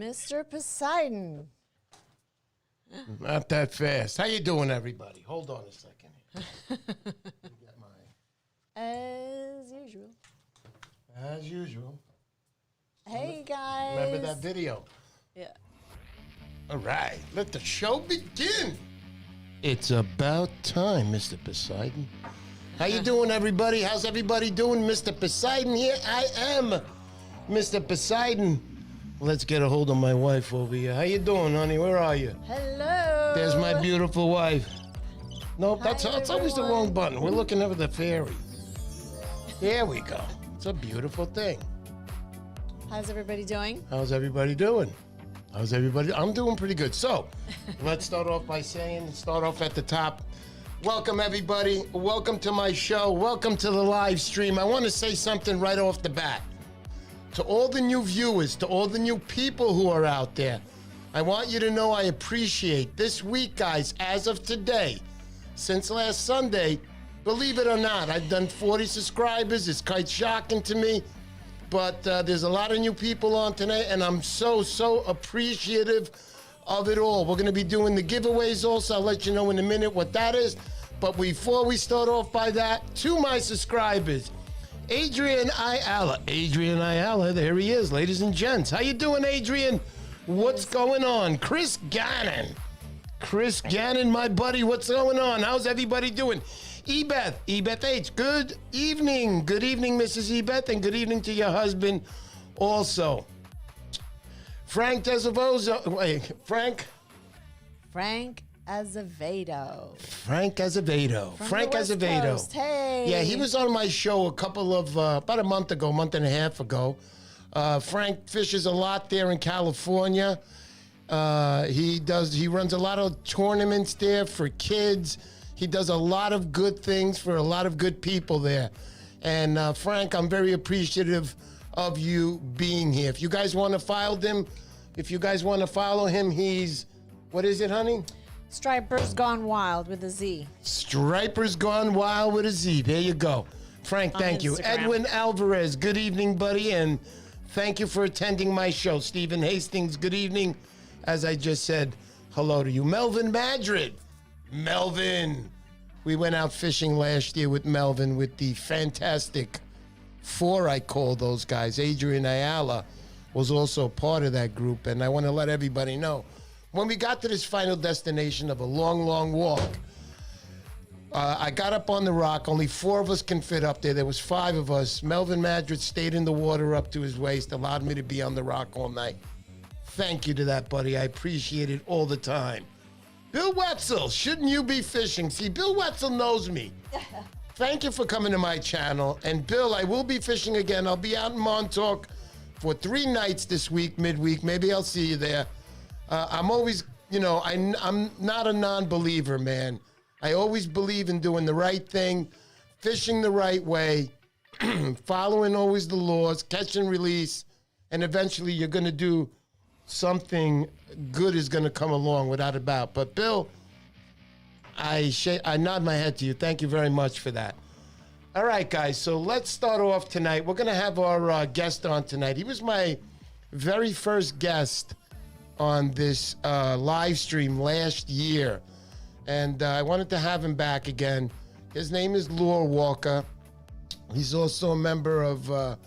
Mr. Poseidon. Not that fast. How you doing, everybody? Hold on a second. Get my... As usual. As usual. Hey, guys. Remember that video? Yeah. All right, let the show begin. It's about time, Mr. Poseidon. How you doing, everybody? How's everybody doing? Mr. Poseidon here. I am Mr. Poseidon. Let's get a hold of my wife over here. How you doing, honey? Where are you? Hello. There's my beautiful wife. Nope, that's always the wrong button. We're looking over the fairy. There we go. It's a beautiful thing. How's everybody doing? How's everybody doing? How's everybody? I'm doing pretty good. So, let's start off by start off at the top. Welcome, everybody. Welcome to my show. Welcome to the live stream. I want to say something right off the bat. To all the new viewers, to all the new people who are out there, I want you to know I appreciate this week, guys, as of today, since last Sunday, believe it or not, I've done 40 subscribers. It's quite shocking to me. But there's a lot of new people on tonight, and I'm so appreciative of it all. We're going to be doing the giveaways also. I'll let you know in a minute what that is. But before we start off by that, to my subscribers, Adrian Ayala. Adrian Ayala, there he is, ladies and gents. How you doing, Adrian? What's going on? Chris Gannon. Chris Gannon, my buddy, what's going on? How's everybody doing? Ebeth H, good evening. Good evening, Mrs. Ebeth, and good evening to your husband also. Frank Azevedo. Wait, Frank Azevedo. Frank Azevedo. From Frank the West Azevedo. Coast. Hey. Yeah, he was on my show about a month and a half ago. Frank fishes a lot there in California. He runs a lot of tournaments there for kids. He does a lot of good things for a lot of good people there. And Frank, I'm very appreciative of you being here. If you guys want to follow him, he's, what is it, honey? Stripers Gone Wild with a Z. Stripers Gone Wild with a Z. There you go. Frank, thank you. Edwin Alvarez, good evening, buddy, and thank you for attending my show. Steven Hastings, good evening. As I just said, hello to you. Melvin Madrid. Melvin. We went out fishing last year with Melvin with the fantastic four, I call those guys. Adrian Ayala was also part of that group, and I want to let everybody know, when we got to this final destination of a long walk, I got up on the rock. Only 4 of us can fit up there. There was 5 of us. Melvin Madrid stayed in the water up to his waist, allowed me to be on the rock all night. Thank you to that, buddy. I appreciate it all the time. Bill Wetzel, shouldn't you be fishing? See, Bill Wetzel knows me. Thank you for coming to my channel. And Bill, I will be fishing again. I'll be out in Montauk for 3 nights this week, midweek. Maybe I'll see you there. I'm always, I'm not a non-believer, man. I always believe in doing the right thing, fishing the right way, following always the laws, catch and release, and eventually you're going to do something good is going to come along without a doubt. But Bill, I nod my head to you. Thank you very much for that. All right, guys, so let's start off tonight. We're going to have our guest on tonight. He was my very first guest on this live stream last year, and I wanted to have him back again. His name is Lure Walker. He's also a member of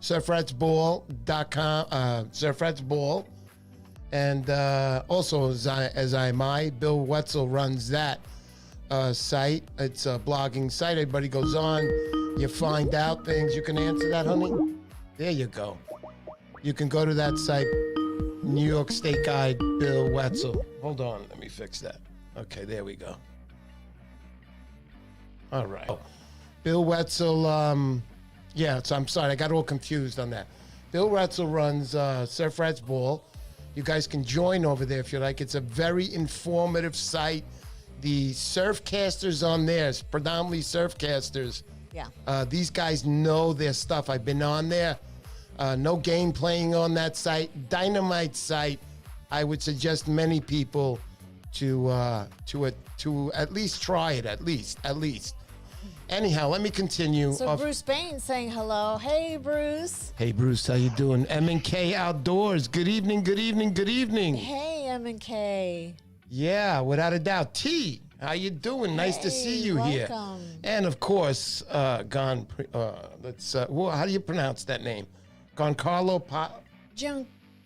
surfratsball.com, surfratsball, and also as am I. Bill Wetzel runs that site. It's a blogging site. Everybody goes on. You find out things. You can answer that, honey? There you go. You can go to that site, New York State Guide, Bill Wetzel. Hold on. Let me fix that. Okay, there we go. All right. Bill Wetzel, I'm sorry. I got all confused on that. Bill Wetzel runs Surf Rats Ball. You guys can join over there if you like. It's a very informative site. The surfcasters on there, it's predominantly surfcasters. Yeah. These guys know their stuff. I've been on there. No game playing on that site. Dynamite site. I would suggest many people to at least try it. At least. Anyhow, let me continue. So Bruce Bain saying hello. Hey, Bruce. Hey, Bruce, how you doing? M&K Outdoors. Good evening, good evening, good evening. Hey, M&K. Yeah, without a doubt. T, how you doing? Nice to see you here. Welcome. And of course, how do you pronounce that name? Giancarlo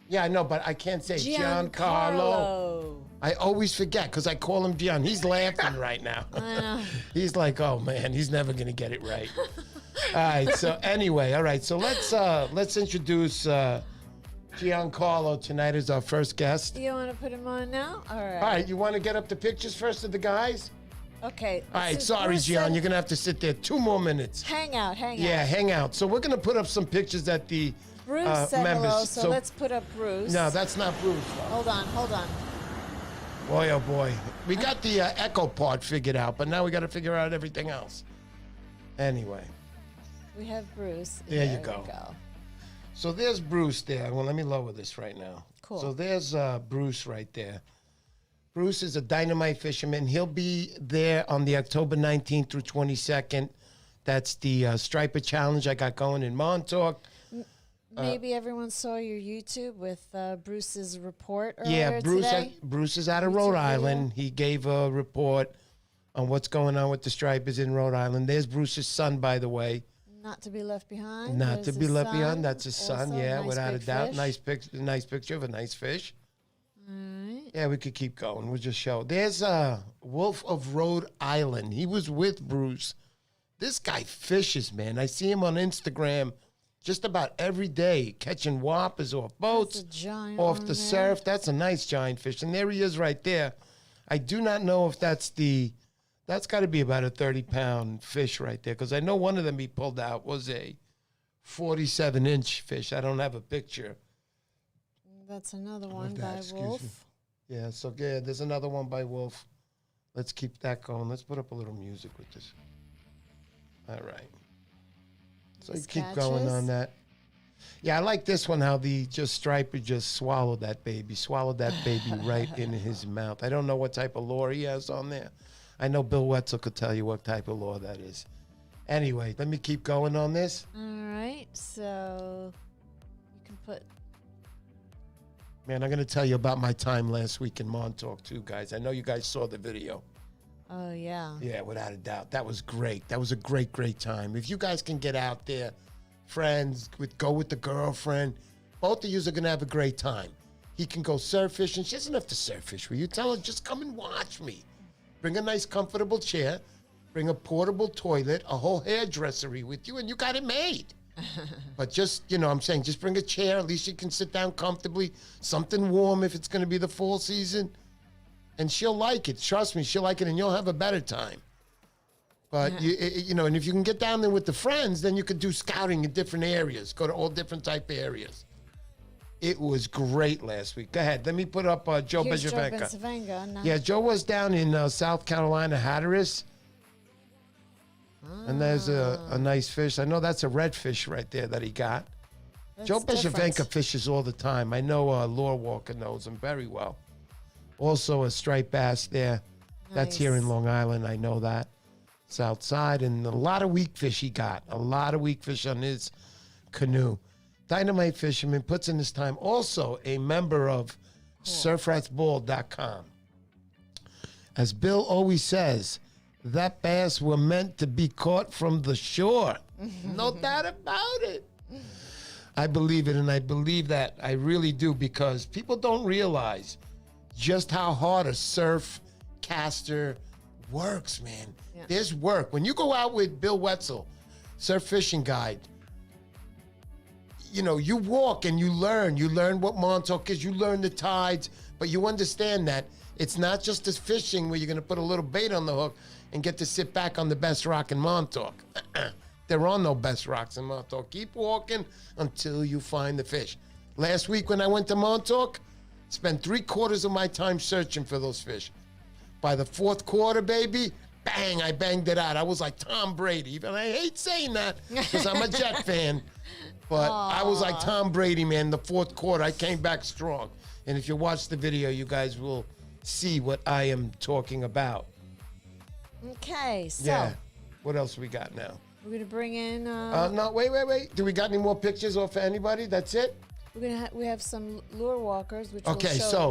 Yeah, I know, but I can't say Giancarlo. I always forget because I call him Gian. He's laughing right now. I know. He's like, oh man, he's never gonna get it right. All right. So anyway, all right. So let's introduce Giancarlo tonight as our first guest. You want to put him on now? All right. All right. You want to get up the pictures first of the guys? Okay. All right. since Sorry, Bruce Gian. said- You're gonna have to sit there 2 more minutes. Hang out. Yeah, hang out. So we're gonna put up some pictures at the Bruce said members. hello, so let's put up Bruce. No, that's not Bruce. Hold on. Boy, oh boy. We got the echo part figured out, but now we got to figure out everything else. Anyway. We have Bruce. There you we go. So there's Bruce there. Well, let me lower this right now. Cool. So there's Bruce right there. Bruce is a dynamite fisherman. He'll be there on the October 19th through 22nd. That's the Striper Challenge I got going in Montauk. Maybe everyone saw your YouTube with Bruce's report Yeah, earlier today. Bruce is out of YouTube Rhode video. Island. He gave a report on what's going on with the stripers in Rhode Island. There's Bruce's son, by the way. Not to be left behind. Not to There's be his left son. behind. That's his son. Also, Yeah, nice without a big doubt. fish. Nice picture of a nice fish. All right. Yeah, we could keep going. We'll just show. There's Wolf of Rhode Island. He was with Bruce. This guy fishes, man. I see him on Instagram just about every day, catching whoppers off boats, That's a giant off one the there. surf. That's a nice giant fish. And there he is right there. I do not know if that's got to be about a 30-pound fish right there, because I know one of them he pulled out was a 47-inch fish. I don't have a picture. That's another one that, by excuse Wolf. me. Yeah, so yeah, there's another one by Wolf. Let's keep that going. Let's put up a little music with this. All right. So you These keep going catches? on that. Yeah, I like this one, how the striper just swallowed that baby right in his mouth. I don't know what type of lure he has on there. I know Bill Wetzel could tell you what type of lure that is. Anyway, let me keep going on this. All right. So you can put. Man, I'm going to tell you about my time last week in Montauk, too, guys. I know you guys saw the video. Oh, yeah. Yeah, without a doubt. That was great. That was a great, great time. If you guys can get out there, friends, go with the girlfriend, both of you are going to have a great time. He can go surf fishing. She doesn't have to surf fish with you. Tell her, just come and watch me. Bring a nice, comfortable chair. Bring a portable toilet, a whole hairdressery with you, and you got it made. But just, I'm saying, just bring a chair. At least you can sit down comfortably. Something warm if it's going to be the fall season. And she'll like it. Trust me, she'll like it, and you'll have a better time. But, and if you can get down there with the friends, then you could do scouting in different areas. Go to all different type of areas. It was great last week. Go ahead. Let me put up Joe Here's Joe Bencivenga. Bencivenga. Nice. Yeah, Joe was down in South Carolina, Hatteras. And there's a nice fish. I know that's a redfish right there that he got. That's Joe different. Bencivenga fishes all the time. I know Lure Walker knows him very well. Also a striped bass there. That's here in Nice. Long Island. I know that. It's outside. And a lot of weak fish he got. A lot of weak fish on his canoe. Dynamite fisherman puts in his time. Also a member of surfratsball.com. As Bill always says, that bass were meant to be caught from the shore. No doubt about it. I believe it, and I believe that. I really do, because people don't realize just how hard a surf caster works, man. Yeah. There's work. When you go out with Bill Wetzel, surf fishing guide, you walk and you learn. You learn what Montauk is. You learn the tides, but you understand that it's not just as fishing where you're going to put a little bait on the hook and get to sit back on the best rock in Montauk. There are no best rocks in Montauk. Keep walking until you find the fish. Last week when I went to Montauk, spent 3/4 of my time searching for those fish. By the 4th quarter, baby, bang, I banged it out. I was like Tom Brady. And I hate saying that because I'm a Jet fan. But I was like Tom Brady, man. The 4th quarter, I came back strong. And if you watch the video, you guys will see what I am talking about. Okay, so Yeah. What else we got now? We're gonna bring in. No, wait. Do we got any more pictures off for anybody? That's it? We have some lure walkers, which Okay, we'll show so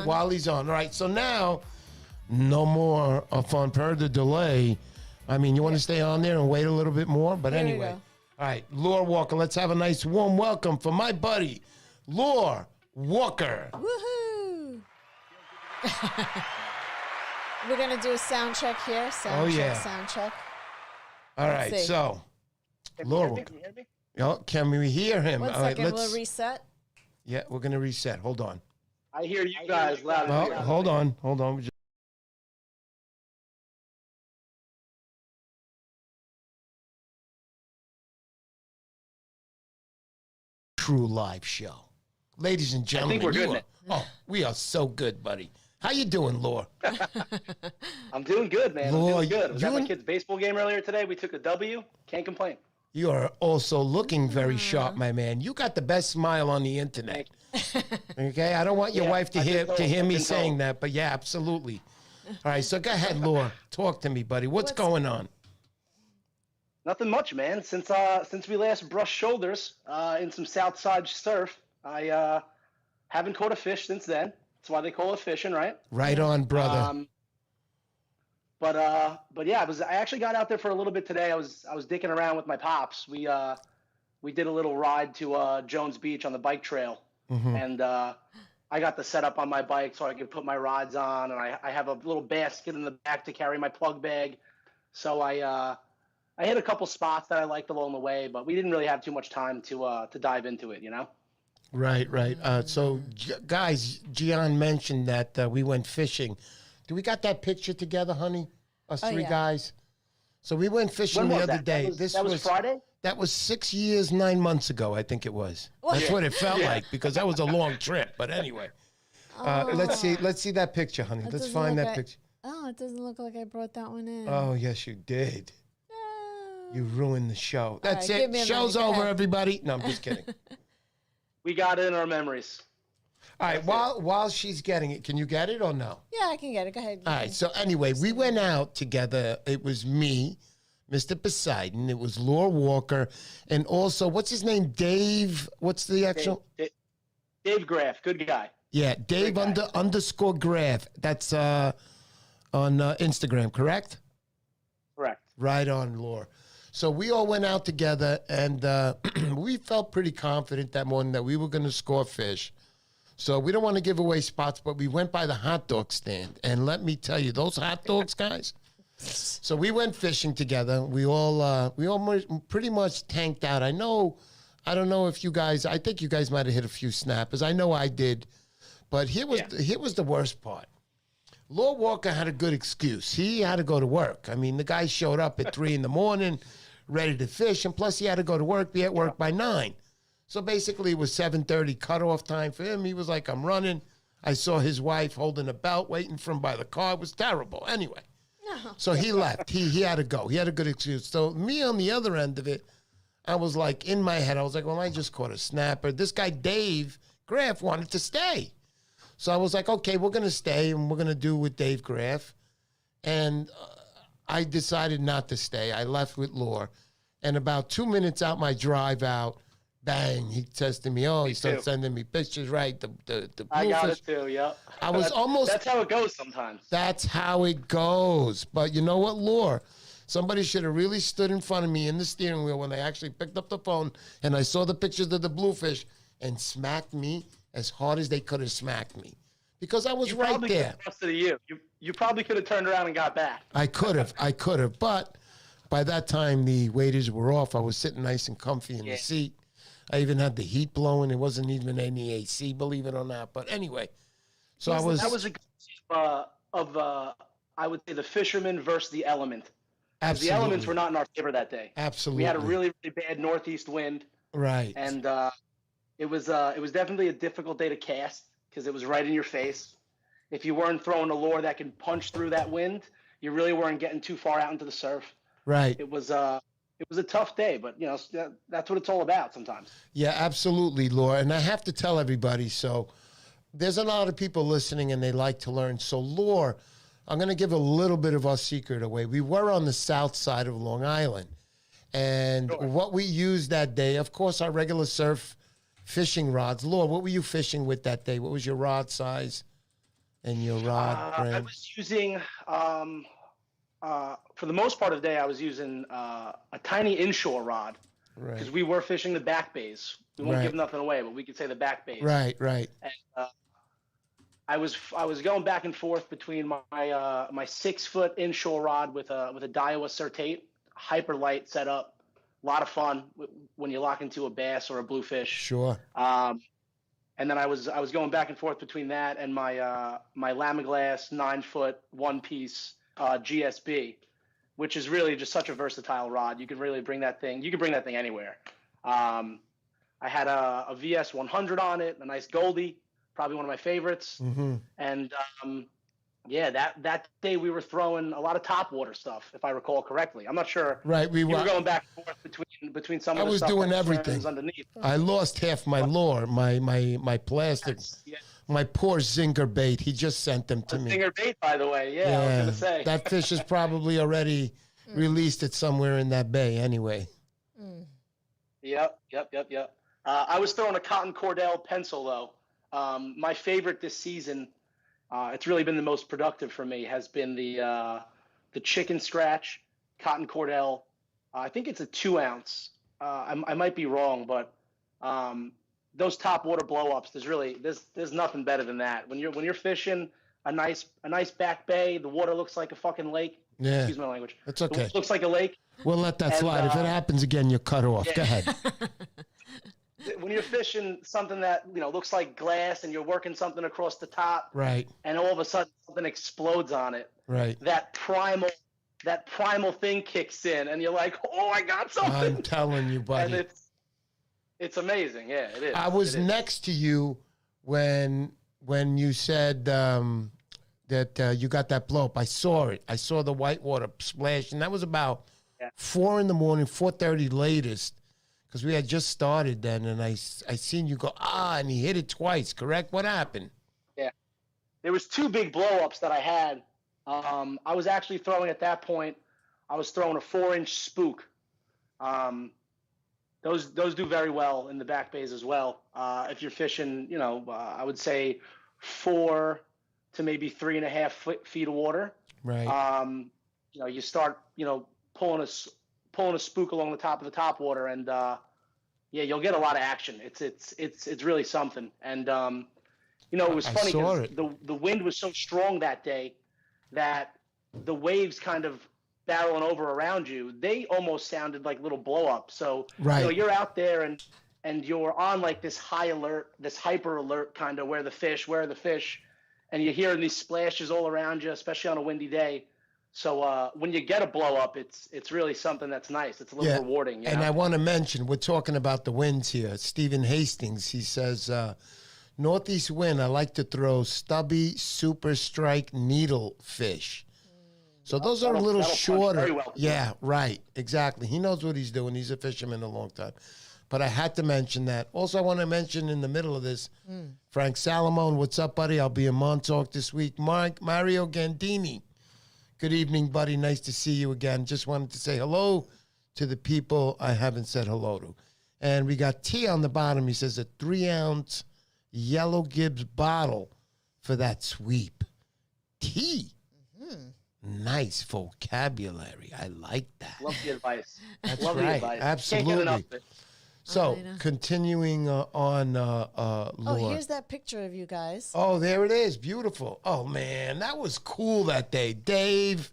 while he's on. All right, so now, no more fun per the delay. I mean, you want to stay on there and wait a little bit more? But Here we anyway. go. All right, Lure Walker, let's have a nice warm welcome for my buddy, Lure Walker. Woohoo! We're gonna do a sound check here. Sound check. All right, see. so, Lure Walker. Can you hear me? Oh, can we hear him? One All right, second, we'll reset. Yeah, we're going to reset. Hold on. I hear you guys loud and Oh, clear. hold on. True live show. Ladies and gentlemen, we're good we are so good, buddy. How you doing, Lore? I'm doing good, man. Lord, I'm doing good. I was you at my and- kid's baseball game earlier today. We took a W. Can't complain. You are also looking very sharp, my man. You got the best smile on the internet. Okay, I don't want your Yeah, wife to I've hear been told, me I've been saying told. that, but yeah, absolutely. All right, so go ahead, Lore. Talk to me, buddy. What's going on? Nothing much, man. Since we last brushed shoulders in some Southside surf, I haven't caught a fish since then. That's why they call it fishing, right? Right on, brother. But yeah, I actually got out there for a little bit today. I was dicking around with my pops. We did a little ride to Jones Beach on the bike trail, and I got the setup on my bike so I could put my rods on, and I have a little basket in the back to carry my plug bag. So I hit a couple spots that I liked along the way, but we didn't really have too much time to dive into it, you know. Right. So, guys, Gian mentioned that we went fishing. Do we got that picture together, honey? Us three yeah. guys. So we went fishing When the was other that? day. That was Friday? That was 6 years, 9 months ago, I think it was. That's what it felt like because that was a long trip. But anyway, let's see that picture, honey. Let's doesn't find look that like- picture. Oh, it doesn't look like I brought that one in. Oh, yes, you did. No. You ruined the show. That's right, give me it. a Show's minute. Go over, ahead. everybody. No, I'm just kidding. We got it in our memories. All right, while she's getting it, can you get it or no? Yeah, I can get it. Go ahead. All right, so anyway, we went out together. It was me, Mr. Poseidon. It was Lure Walker, and also, what's his name? Dave. What's the actual? Dave Graff, good guy. Yeah, Dave Great guy. underscore Graff. That's on Instagram, correct? Correct. Right on, Lure. So we all went out together, and we felt pretty confident that morning that we were going to score fish. So we don't want to give away spots, but we went by the hot dog stand. And let me tell you, those hot dogs, guys. So we went fishing together. We all pretty much tanked out. I don't know if you guys, I think you guys might have hit a few snappers. I know I did. But here was the worst part. Lord Walker had a good excuse. He had to go to work. I mean, the guy showed up at 3 a.m, ready to fish, and plus he had to go to work, be at work by 9. So basically it was 7:30 cutoff time for him. He was like, I'm running. I saw his wife holding a belt, waiting for him by the car. It was terrible. Anyway, so he left. He had to go. He had a good excuse. So me on the other end of it, I was like, in my head, I was like, well, I just caught a snapper. This guy, Dave Graff, wanted to stay. So I was like, okay, we're going to stay, and we're going to do with Dave Graff. And I decided not to stay. I left with Lore. And about 2 minutes out my drive out, bang, he says to me, he starts sending me pictures, right? The I got bluefish. it too, yeah. I was almost... That's how it goes sometimes. That's how it goes. But you know what, Lore? Somebody should have really stood in front of me in the steering wheel when I actually picked up the phone and I saw the pictures of the bluefish and smacked me as hard as they could have smacked me. Because I was right Probably there. could have trusted you. You probably could have turned around and got back. I could have. But by that time, the waders were off. I was sitting nice and comfy in the seat. I even had the heat blowing. It wasn't even any AC, believe it or not. But anyway, so I was... That was a good I would say, the fisherman versus the element. Absolutely. The elements were not in our favor that day. Absolutely. We had a really, really bad northeast wind. Right. And it was definitely a difficult day to cast because it was right in your face. If you weren't throwing a lure that can punch through that wind, you really weren't getting too far out into the surf. Right. It was a tough day, but you know that's what it's all about sometimes. Yeah, absolutely, Laura. And I have to tell everybody, so there's a lot of people listening and they like to learn. So, Laura, I'm going to give a little bit of our secret away. We were on the south side of Long Island. And what we used that day, of course, our regular surf fishing rods. Laura, what were you fishing with that day? What was your rod size and your rod brand? I was using, for the most part of the day, I was using a tiny inshore rod. Because we were fishing the back bays. We won't give nothing away, but we could say the back bays. Right. And I was going back and forth between my 6-foot inshore rod with a Daiwa Certate, hyper light setup, a lot of fun when you lock into a bass or a bluefish. Sure. And then I was going back and forth between that and my Lamiglass 9-foot 1-piece GSB, which is really just such a versatile rod. You can really bring that thing. You can bring that thing anywhere. I had a VS 100 on it, a nice Goldie, probably one of my favorites. Mm-hmm. And that day we were throwing a lot of topwater stuff, if I recall correctly. I'm not sure. Right, we were going back and forth between some of the stuff. I was doing everything underneath. I lost half my lure, my plastic. Yeah. My poor zinger bait. He just sent them to me. Zinger bait, by the way. Yeah, I was going to say. That fish is probably already released it somewhere in that bay anyway. Yep. I was throwing a cotton Cordell pencil, though. My favorite this season, it's really been the most productive for me, has been the chicken scratch cotton Cordell. I think it's a 2-ounce. I might be wrong, but those top water blow-ups, there's nothing better than that. When you're fishing a nice back bay, the water looks like a fucking lake. Yeah. Excuse my language. It's okay. It looks like a lake. We'll let that slide. If it happens again, you're cut off. Go ahead. When you're fishing something that looks like glass and you're working something across the top, right, and all of a sudden something explodes on it, right, that primal thing kicks in, and you're like, oh, I got something. I'm telling you, buddy. And it's amazing. Yeah, it is. I was next to you when you said that you got that blow up. I saw it. I saw the white water splash, and that was about 4 in the morning, 4:30 latest, because we had just started then, and I seen you go, and he hit it twice, correct? What happened? Yeah. There was 2 big blow-ups that I had. I was actually throwing at that point, I was throwing a 4-inch spook. Those do very well in the back bays as well. If you're fishing, I would say 4 to maybe 3.5 feet of water. Right. You start, pulling a spook along the top of the top water, and you'll get a lot of action. It's really something. And it was funny because the wind was so strong that day that the waves kind of barreling over around you, they almost sounded like little blow-ups. So you're out there and you're on like this high alert, this hyper alert kind of where are the fish, and you're hearing these splashes all around you, especially on a windy day. So when you get a blow-up, it's really something that's nice. It's a little rewarding. And I want to mention, we're talking about the winds here. Steven Hastings, he says, northeast wind, I like to throw stubby super strike needle fish. So those are a little shorter. Well. Yeah, right. Exactly. He knows what he's doing. He's a fisherman a long time. But I had to mention that. Also, I want to mention in the middle of this, Frank Salamone, what's up, buddy? I'll be in Montauk this week. Mario Gandini. Good evening, buddy. Nice to see you again. Just wanted to say hello to the people I haven't said hello to. And we got T on the bottom. He says a 3-ounce Yellow Gibbs bottle for that sweep. T. Nice vocabulary. I like that. Love the advice. That's Love right. The advice. Absolutely. Can't get enough of it. So, continuing on, Laura. Oh, here's that picture of you guys. Oh, there it is. Beautiful. Oh, man, that was cool that day. Dave,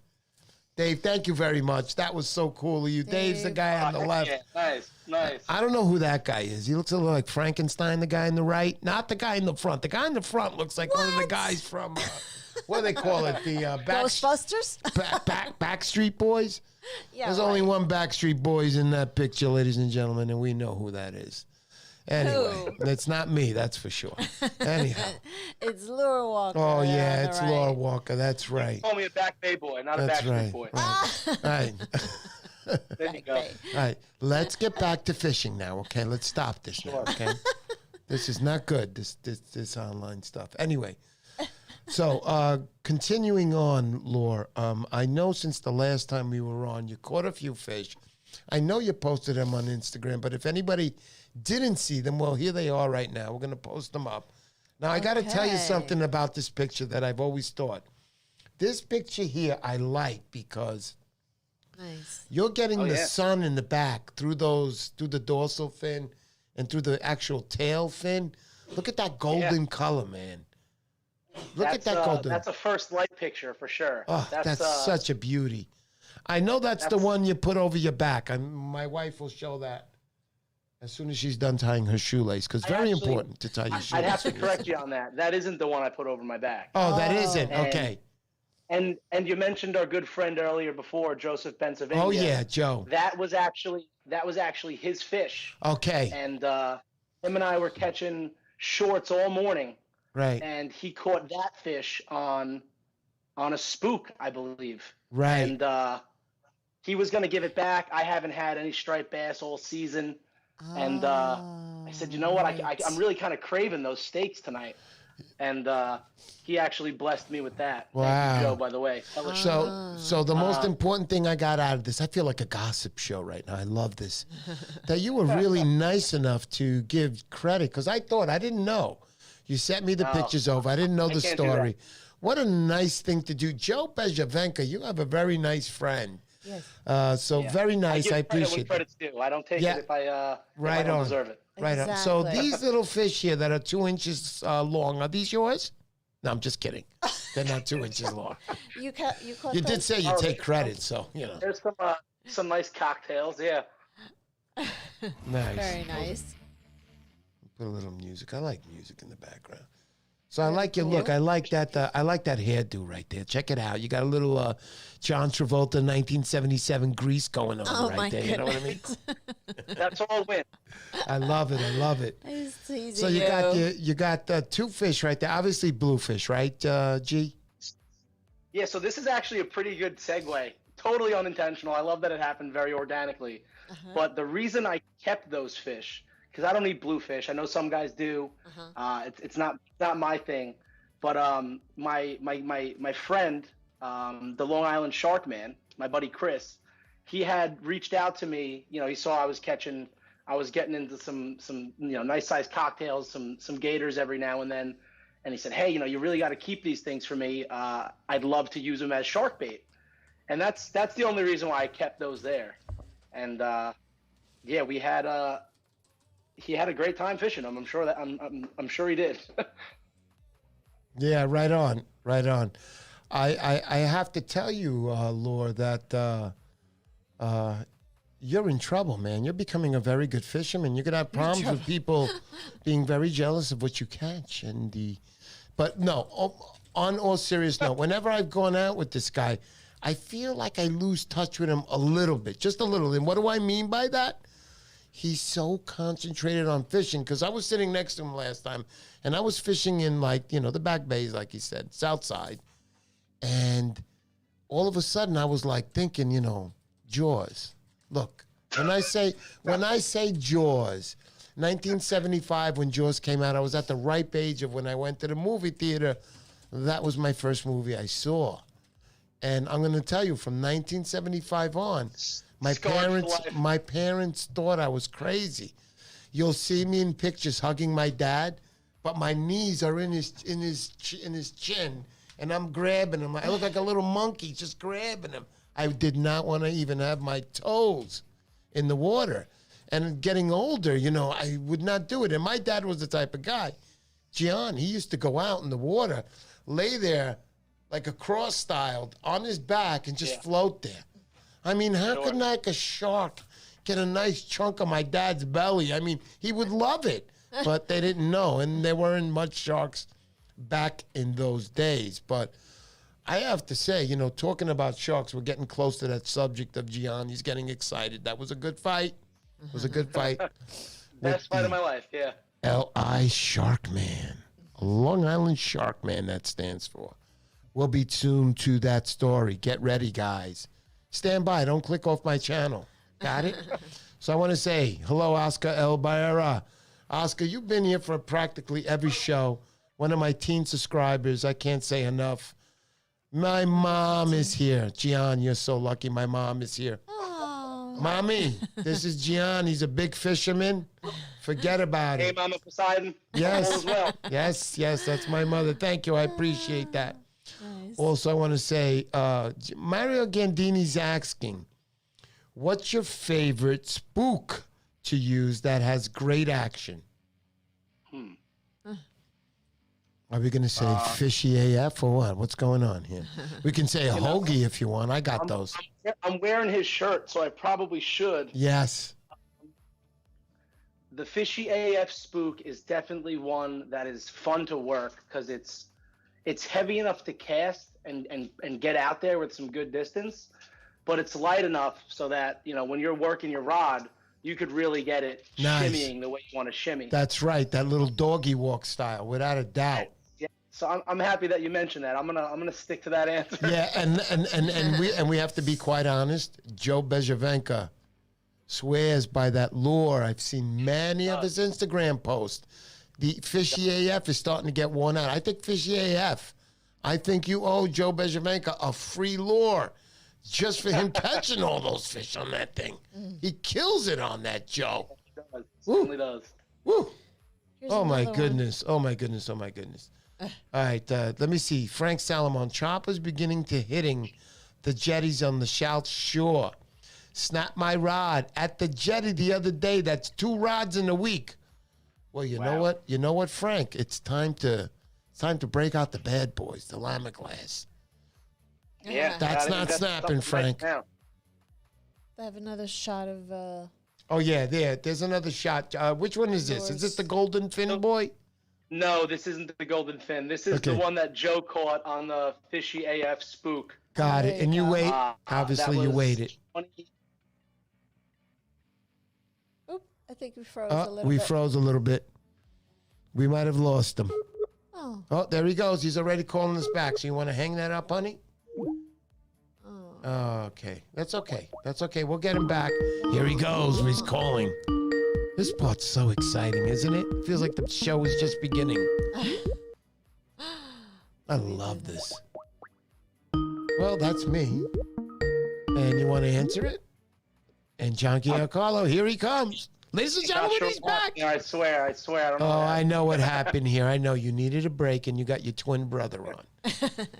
thank you very much. That was so cool of you. Dave's the guy on the left. Yeah. Nice. I don't know who that guy is. He looks a little like Frankenstein, the guy in the right. Not the guy in the front. The guy in the front looks like one of the guys from... what do they call it? The Ghostbusters? Backstreet Boys? Yeah, there's only one Backstreet Boys in that picture, ladies and gentlemen, and we know who that is. Anyway, it's not me, that's for sure. Anyhow. It's Laura Walker. Oh, yeah, it's Laura Walker. That's right. Call me a Back Bay boy, not a Backstreet boy. Right. There you go. All right, let's get back to fishing now, okay? Let's stop this now, okay? This is not good, this online stuff. Anyway. So, continuing on, Laura, I know since the last time we were on, you caught a few fish. I know you posted them on Instagram, but if anybody didn't see them, well, here they are right now. We're going to post them up. Now, I got to tell you something about this picture that I've always thought. This picture here I like because you're getting the sun in the back through the dorsal fin and through the actual tail fin. Look at that golden color, man. Look at that golden. That's a first light picture for sure. Oh, that's such a beauty. I know that's the one you put over your back. My wife will show that as soon as she's done tying her shoelace, because very important to tie your shoelace. I'd have to correct you on that. That isn't the one I put over my back. Oh, that isn't? Okay. And you mentioned our good friend earlier before, Joseph Bencivenga. Oh, yeah, Joe. That was actually his fish. Okay. And him and I were catching shorts all morning. Right. And he caught that fish on a spook, I believe. Right. And he was going to give it back. I haven't had any striped bass all season. And I said, you know what? I'm really kind of craving those steaks tonight. And he actually blessed me with that. Wow. Thank you, Joe, by the way. So the most important thing I got out of this, I feel like a gossip show right now. I love this. That you were really nice enough to give credit, because I didn't know. You sent me the pictures over. I didn't know the story. What a nice thing to do. Joe Bencivenga, you have a very nice friend. Yes. Very nice. I appreciate it. Credit's due. I don't take it if I don't deserve it. Right on. So these little fish here that are 2 inches long, are these yours? No, I'm just kidding. They're not 2 inches long. You caught You did say you take credit, so, you know. There's some nice cocktails, yeah. Nice. Very nice. Put a little music. I like music in the background. So I like your look. I like that hairdo right there. Check it out. You got a little John Travolta 1977 grease going on right there. You know what I mean? That's all win. I love it. I love it. So you got two fish right there. Obviously bluefish, right, G? Yeah. So this is actually a pretty good segue. Totally unintentional. I love that it happened very organically. But the reason I kept those fish, because I don't eat bluefish. I know some guys do. It's not my thing. But my friend, the Long Island Shark Man, my buddy Chris, he had reached out to me. You know, he saw I was getting into some nice sized cocktails, some gators every now and then, and he said, hey, you really got to keep these things for me. I'd love to use them as shark bait, and that's the only reason why I kept those there. And we had he had a great time fishing them. I'm sure he did. Yeah, right on. I have to tell you, Laura, that you're in trouble, man. You're becoming a very good fisherman. You're gonna have problems with people being very jealous of what you catch. But no, on all serious note, whenever I've gone out with this guy, I feel like I lose touch with him a little bit, just a little. And what do I mean by that? He's so concentrated on fishing, because I was sitting next to him last time, and I was fishing in, the back bays, like he said, south side. And all of a sudden, I was thinking, Jaws. Look, when I say Jaws, 1975, when Jaws came out, I was at the ripe age of when I went to the movie theater. That was my first movie I saw. And I'm going to tell you, from 1975 on, my parents thought I was crazy. You'll see me in pictures hugging my dad, but my knees are in his chin, and I'm grabbing him. I look like a little monkey just grabbing him. I did not want to even have my toes in the water. And getting older, I would not do it. And my dad was the type of guy, Gian, he used to go out in the water, lay there like a cross-styled on his back and just float there. I mean, how could a shark get a nice chunk of my dad's belly? I mean, he would love it, but they didn't know, and there weren't much sharks back in those days. But I have to say, talking about sharks, we're getting close to that subject of Gian. He's getting excited. That was a good fight. It was a good fight. Best fight of my life, yeah. L.I. Sharkman. Long Island Sharkman, that stands for. We'll be tuned to that story. Get ready, guys. Stand by. Don't click off my channel. Got it? So I want to say hello, Oscar El Barrera. Oscar, you've been here for practically every show. one of my teen subscribers. I can't say enough. My mom is here. Gian, you're so lucky. My mom is here. Oh. Mommy, this is Gian. He's a big fisherman. Forget about Hey, it. Mama Poseidon. Yes. All is well. Yes, that's my mother. Thank you. I appreciate that. Nice. Also, I want to say, Mario Gandini's asking, what's your favorite spook to use that has great action? Are we going to say fishy AF or what? What's going on here? We can say a hoagie if you want. I got those. I'm wearing his shirt, so I probably should. Yes. The Fishy AF spook is definitely one that is fun to work because it's heavy enough to cast and get out there with some good distance, but it's light enough so that, you know, when you're working your rod, you could really get it shimmying the way you want to shimmy. That's right. That little doggy walk style, without a doubt. Yeah. So I'm happy that you mentioned that. I'm gonna stick to that answer. Yeah, and we have to be quite honest. Joe Bencivenga swears by that lure. I've seen many of his Instagram posts. The Fishy AF is starting to get worn out. I think Fishy AF. I think you owe Joe Bencivenga a free lure just for him catching all those fish on that thing. He kills it on that, Joe. He does. Certainly does. Woo. Here's Oh my another one. goodness. Oh my goodness. Oh my goodness. All right, let me see. Frank Salomon. Choppers beginning to hitting the jetties on the South Shore. Snap my rod at the jetty the other day. That's 2 rods in a week. Well, you know what? You know what, Frank? It's time to break out the bad boys, the llama glass. Yeah. That's gotta not invest snapping, something Frank. right now. I have another shot of. Oh yeah, there's another shot. Which one is this? Is this the golden fin boy? No, this isn't the golden fin. This is the Okay. one that Joe caught on the Fishy AF spook. Got There it. you And you go. wait. Obviously, That you was waited. 20 Oop, I think we froze a Oh, little we bit. froze a little bit. We might have lost him. Oh, Oh, there he goes. He's already calling us back. So you want to hang that up, honey? Oh, okay. That's okay. That's okay. We'll get him back. Here he goes. He's calling. This part's so exciting, isn't it? It feels like the show is just beginning. I love this. Well, that's me. And you want to answer it? And John Giancarlo, here he comes. Ladies and gentlemen, he's back. Yeah, I swear, I don't know. Oh, that. I know what happened here. I know you needed a break and you got your twin brother on.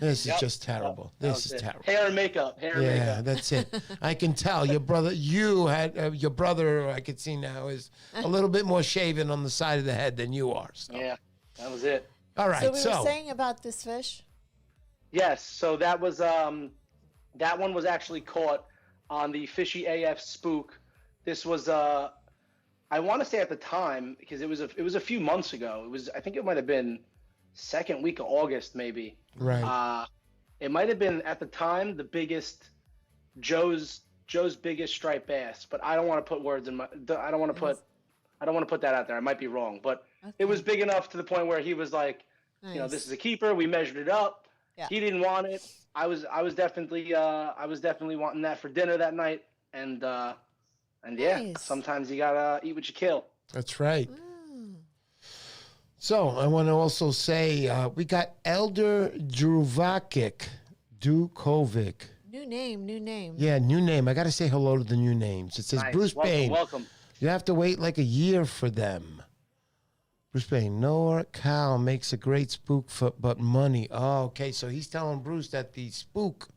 This is Yep. just terrible. That This was is it. terrible. Hair and makeup. Hair and Yeah, makeup. that's it. I can tell your brother. You had your brother. I can see now is a little bit more shaven on the side of the head than you are. So. Yeah, that was it. All right. so we So, were saying about this fish. Yes, so that was that one was actually caught on the Fishy AF spook. This was I want to say at the time because it was a few months ago. I think it might have been second week of August maybe. right. It might have been at the time the biggest Joe's biggest striped bass, but I don't want to put words in my I don't want to put that out there. I might be wrong, but it was big enough to the point where he was like, you know, this is a keeper. We measured it up. Yeah. He didn't want it. I was definitely wanting that for dinner that night, and yeah, Nice. sometimes you gotta eat what you kill. That's right. So I want to also say we got Elder Druvakic, Dukovic. New name. Yeah, new name. I got to say hello to the new names. It says Nice. Bruce Bain. Welcome. You have to wait like a year for them. Bruce Bain, NorCal makes a great spook, but money. Oh, okay. So he's telling Bruce that the spook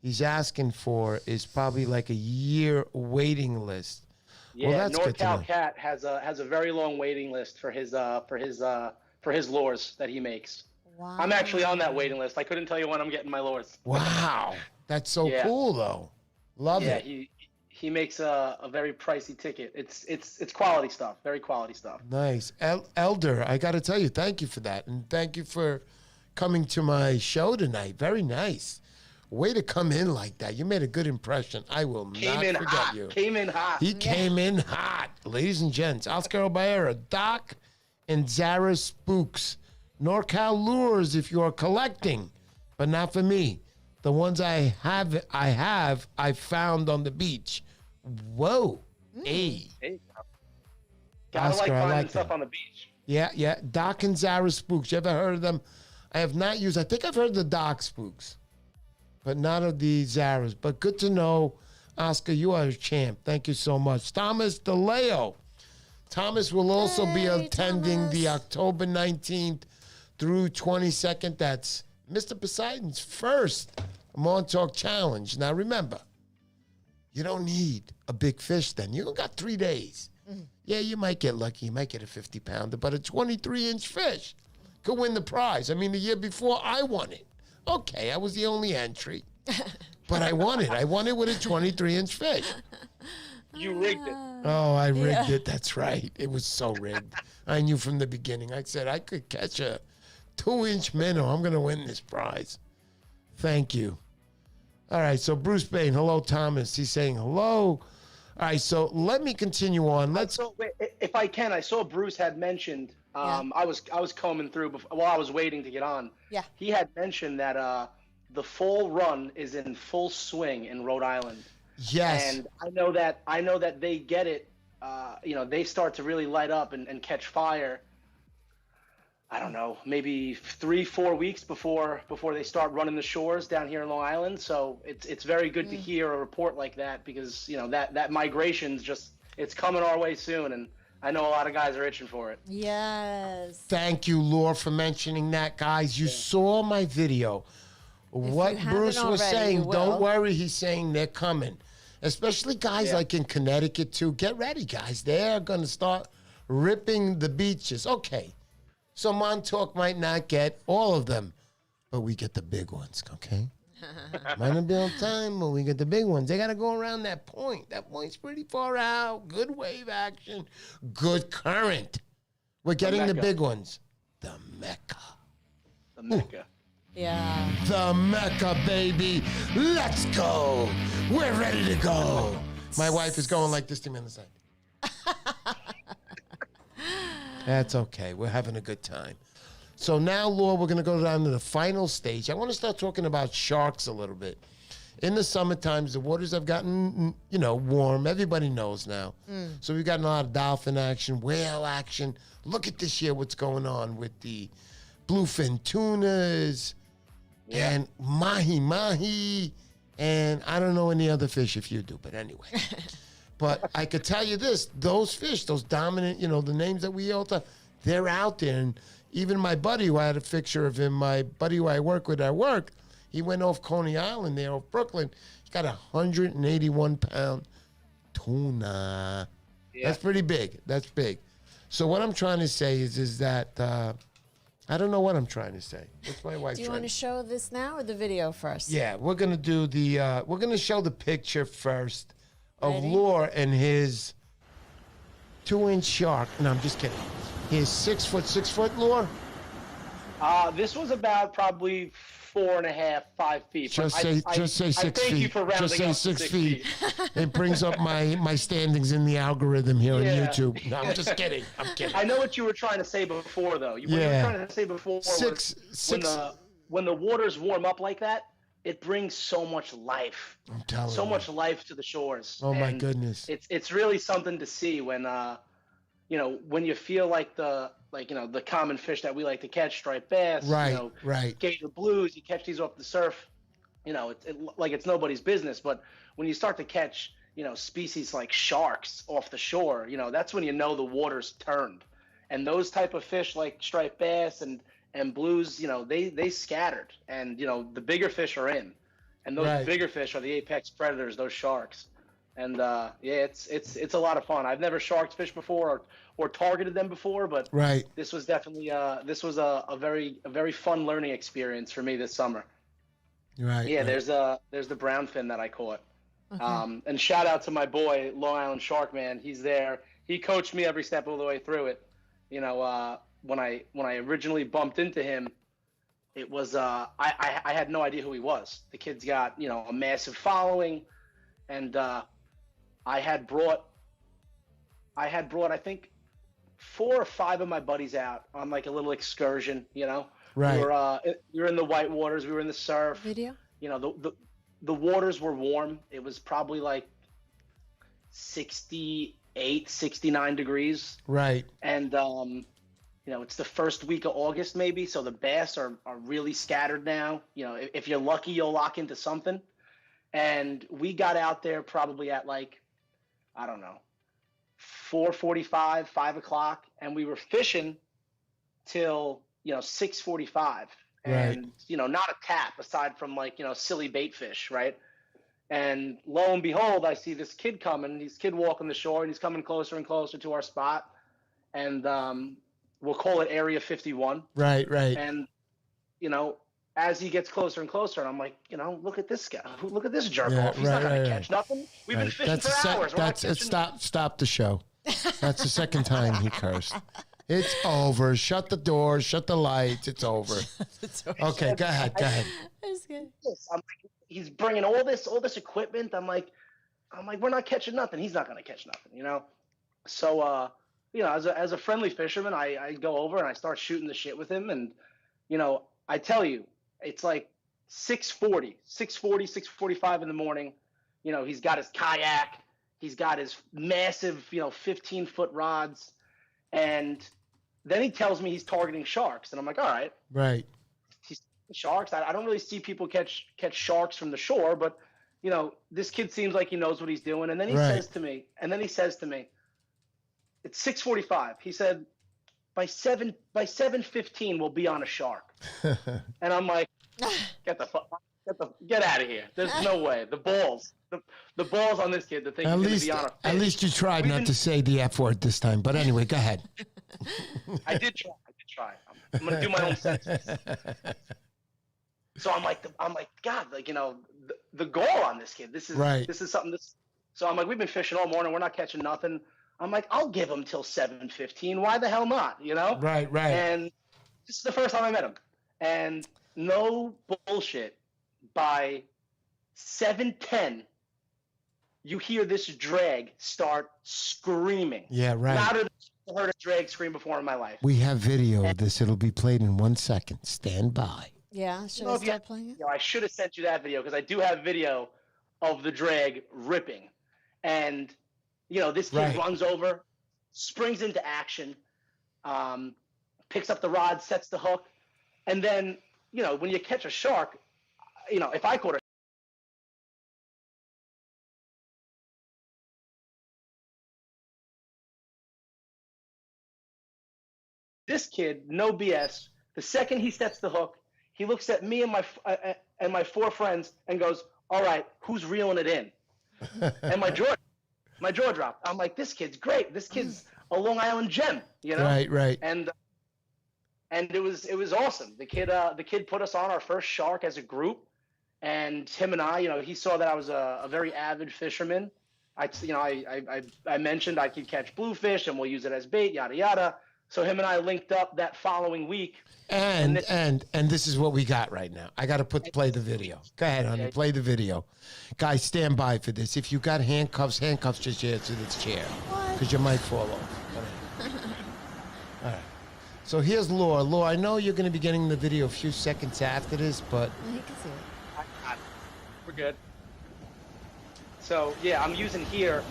he's asking for is probably like a year waiting list. Yeah, Well, that's good to know. NorCal Cat has a very long waiting list for his lures that he makes. Wow. I'm actually on that waiting list. I couldn't tell you when I'm getting my lures. Wow. That's so Yeah. cool, though. Love Yeah, it. he makes a very pricey ticket. It's quality stuff, very quality stuff. Nice. Elder, I got to tell you, thank you for that. And thank you for coming to my show tonight. Very nice. Way to come in like that. You made a good impression. I will not forget you. Came in hot. He came in hot. Ladies and gents, Oscar Baera, Doc, and Zara Spooks. NorCal lures if you are collecting, but not for me. The ones I found on the beach. Whoa. Hey. There you go. Gotta Oscar, like I finding like stuff that. on the beach. Yeah. Doc and Zara Spooks. You ever heard of them? I have not used. I think I've heard the Doc Spooks, but not of the Zaras. But good to know, Oscar. You are a champ. Thank you so much, Thomas DeLello. Thomas will also be attending the October 19th through 22nd. That's Mr. Poseidon's first Montauk Challenge. Now remember, you don't need a big fish then. You only got 3 days. Yeah, you might get lucky. You might get a 50-pounder, but a 23-inch fish could win the prize. I mean, the year before, I won it. Okay, I was the only entry, but I won it. I won it with a 23-inch fish. You rigged it. Oh, I rigged it. That's right. It was so rigged. I knew from the beginning. I said I could catch a 2-inch minnow. I'm going to win this prize. Thank you. All right, so Bruce Bain, hello, Thomas. He's saying hello. All right, so let me continue on. Wait, if I can, I saw Bruce had mentioned. I was combing through while I was waiting to get on. Yeah. He had mentioned that the fall run is in full swing in Rhode Island. Yes. And I know that they get it. They start to really light up and catch fire. I don't know, maybe 3-4 weeks before they start running the shores down here in Long Island. So it's very good to hear a report like that, because that migration's it's coming our way soon, and I know a lot of guys are itching for it. Yes. Thank you, Laura, for mentioning that, guys. You saw my video. What Bruce was saying, don't worry, he's saying they're coming. Especially guys like in Connecticut, too. Get ready, guys. They're going to start ripping the beaches. Okay. So Montauk might not get all of them, but we get the big ones, okay? Might not be on time, but we get the big ones. They got to go around that point. That point's pretty far out. Good wave action. Good current. We're getting the big ones. The Mecca. The Mecca. Ooh. Yeah. The Mecca, baby. Let's go. We're ready to go. My wife is going like this to me on the side. That's okay. We're having a good time. So now, Laura, we're going to go down to the final stage. I want to start talking about sharks a little bit. In the summer times, the waters have gotten, warm. Everybody knows now. So we've gotten a lot of dolphin action, whale action. Look at this year what's going on with the bluefin tunas and mahi-mahi. And I don't know any other fish if you do, but anyway. But I could tell you this, those fish, those dominant, the names that we all talk, they're out there. And even my buddy, who I had a picture of him, my buddy who I work with at work, he went off Coney Island there, off Brooklyn. He got a 181-pound tuna. Yeah. That's pretty big. That's big. So what I'm trying to say is that, I don't know what I'm trying to say. What's my wife Do you want to show this now or the video first? Yeah, we're going to do we're going to show the picture first of Lore and his 2-inch shark. No, I'm just kidding. His 6 foot Lore? This was about probably 4.5, 5 feet. Just say 6 feet. Thank you for rounding just say 6 feet. It brings up my standings in the algorithm here on YouTube. No, I'm just kidding. I'm kidding. I know what you were trying to say before, though. What you were trying to say before when the waters warm up like that, it brings so much life. I'm telling you. So much life to the shores. Oh, my goodness. It's really something to see when when you feel like the common fish that we like to catch, striped bass, right. gator blues, you catch these off the surf, it's nobody's business. But when you start to catch, species like sharks off the shore, that's when the water's turned. And those type of fish like striped bass and blues, they scattered, and the bigger fish are in, and those bigger fish are the apex predators, those sharks. And it's a lot of fun. I've never sharked fish before or targeted them before, but this was definitely a very fun learning experience for me this summer. Right. Yeah, there's the brownfin that I caught. Okay. And shout out to my boy Long Island Shark Man. He's there. He coached me every step of the way through it. When I originally bumped into him, it was I had no idea who he was. The kid's got a massive following, and I had brought I think 4 or 5 of my buddies out on like a little excursion. Right. We were in the white waters. We were in the surf. Video. The waters were warm. It was probably like 68, 69 degrees. Right. And it's the first week of August maybe, so the bass are really scattered now. If you're lucky, you'll lock into something. And we got out there probably at like, I don't know, 4:45, 5 o'clock, and we were fishing till 6:45, and not a tap aside from like silly bait fish, right? And lo and behold, I see this kid coming. This kid walking the shore, and he's coming closer and closer to our spot, and we'll call it Area 51. Right. And as he gets closer and closer, and I'm like, look at this guy, look at this jerk off. He's not gonna catch nothing. We've been fishing for hours. Stop the show. That's the second time he cursed. It's over. Shut the door. Shut the lights. It's over. Okay, go ahead. That's good. I'm like, he's bringing all this equipment. I'm like, we're not catching nothing. He's not gonna catch nothing, So, as a friendly fisherman, I go over and I start shooting the shit with him, and I tell you, it's like 6:40, 6:45 in the morning. He's got his kayak, he's got his massive 15-foot rods, and then he tells me he's targeting sharks, and I'm like, all right. Right. He's sharks. I don't really see people catch sharks from the shore, but this kid seems like he knows what he's doing. And then he says to me, it's 6:45. He said, by 7:15 we'll be on a shark. And I'm like, get out of here. There's no way. The balls on this kid to think he's going to be on a fish. At least you tried not to say the F word this time. But anyway, go ahead. I did try. I'm going to do my own senses. So I'm like, God, like, the goal on this kid. This is something. So I'm like, we've been fishing all morning. We're not catching nothing. I'm like, I'll give him till 7:15. Why the hell not? Right. And this is the first time I met him. And no bullshit, by 7:10, you hear this drag start screaming. Yeah, right. Louder than I've heard a drag scream before in my life. We have video of this. It'll be played in 1 second. Stand by. Yeah, should I start playing it? I should have sent you that video, because I do have video of the drag ripping. And, this kid runs over, springs into action, picks up the rod, sets the hook. And then, when you catch a shark, if I caught a this kid, no BS, the second he sets the hook, he looks at me and my four friends and goes, all right, who's reeling it in? And my jaw dropped. I'm like, this kid's great. This kid's a Long Island gem, Right. And it was awesome. The kid put us on our first shark as a group, and him and I, he saw that I was a very avid fisherman. I mentioned I could catch bluefish and we'll use it as bait, yada yada. So him and I linked up that following week. And this is what we got right now. I got to play the video. Go ahead, honey. Play the video. Guys, stand by for this. If you got handcuffs just answer this chair. Because you might fall off. All right. So here's Laura. Laura, I know you're going to be getting the video a few seconds after this, but... You can see it. We're good. So, yeah, I'm using here...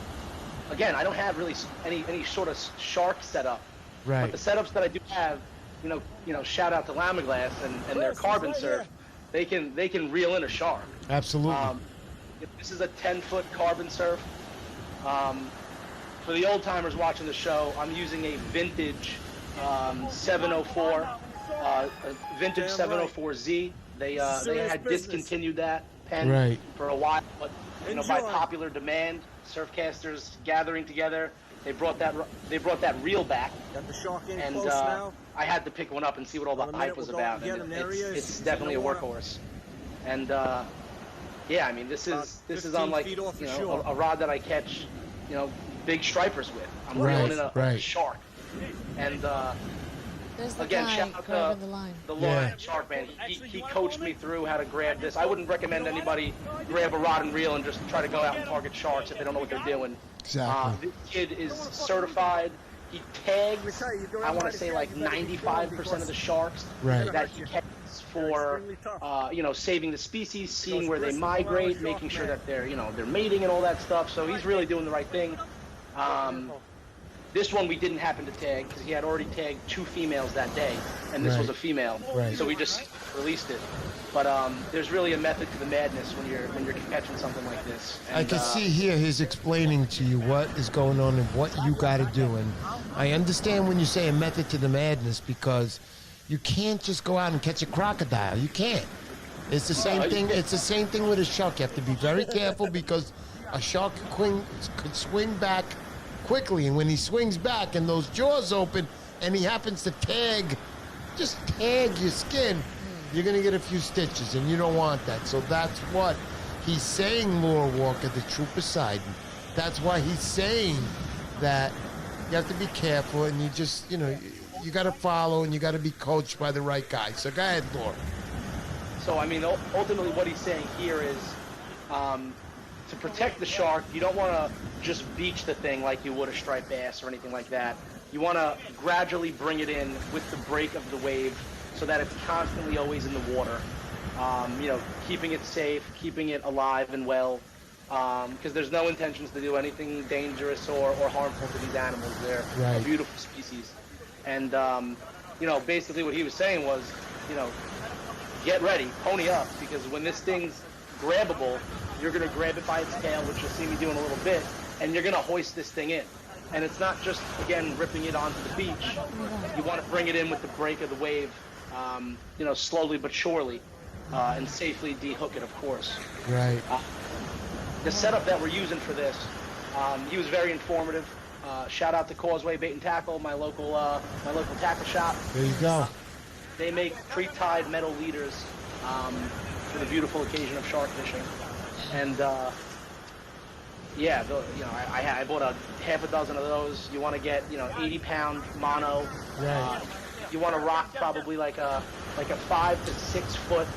Again, I don't have really any sort of shark setup. Right. But the setups that I do have, shout out to Lamaglass and their carbon surf. They can reel in a shark. Absolutely. This is a 10-foot carbon surf. For the old timers watching the show, I'm using a vintage 704, a vintage 704Z. They had discontinued that pen for a while, but by popular demand, surfcasters gathering together, they brought that reel back. Got the shark in and close now. I had to pick one up and see what all the hype was about. And it's definitely a workhorse. And yeah, I mean, this is on like a rod that I catch big stripers with. I'm reeling in a shark. And there's the again, guy shout out grabbing to the line. the Lawrence Shark Man. He coached me through how to grab this. I wouldn't recommend anybody grab a rod and reel and just try to go out and target sharks if they don't know what they're doing. Exactly. This kid is certified. He tags, I want to say, like 95% of the sharks that he catches for, saving the species, seeing where they migrate, making sure that they're mating and all that stuff. So he's really doing the right thing. This one we didn't happen to tag because he had already tagged 2 females that day, and this was a female. Right. So we just released it. But there's really a method to the madness when you're catching something like this. And, I can see here he's explaining to you what is going on and what you got to do. And I understand when you say a method to the madness, because you can't just go out and catch a crocodile. You can't. It's the same thing. It's the same thing with a shark. You have to be very careful because a shark could swing back quickly, and when he swings back and those jaws open and he happens to just tag your skin, you're going to get a few stitches, and you don't want that. So that's what he's saying, Lure Walker, the true Poseidon. That's why he's saying that you have to be careful, and you just, you got to follow, and you got to be coached by the right guy. So go ahead, Lure. So, I mean, ultimately what he's saying here is to protect the shark, you don't want to just beach the thing like you would a striped bass or anything like that. You want to gradually bring it in with the break of the wave so that it's constantly always in the water. Keeping it safe, keeping it alive and well, because there's no intentions to do anything dangerous or harmful to these animals. They're a beautiful species. And, basically what he was saying was, get ready, pony up, because when this thing's grabbable, you're going to grab it by its tail, which you'll see me do in a little bit, and you're going to hoist this thing in. And it's not just, again, ripping it onto the beach. You want to bring it in with the break of the wave, slowly but surely, and safely dehook it, of course. Right. The setup that we're using for this, he was very informative. Shout out to Causeway Bait and Tackle, my local tackle shop. There you go. They make pre-tied metal leaders for the beautiful occasion of shark fishing. And I bought a half a dozen of those. You want to get 80-pound mono. Right. You want to rock probably like a 5 to 6 foot.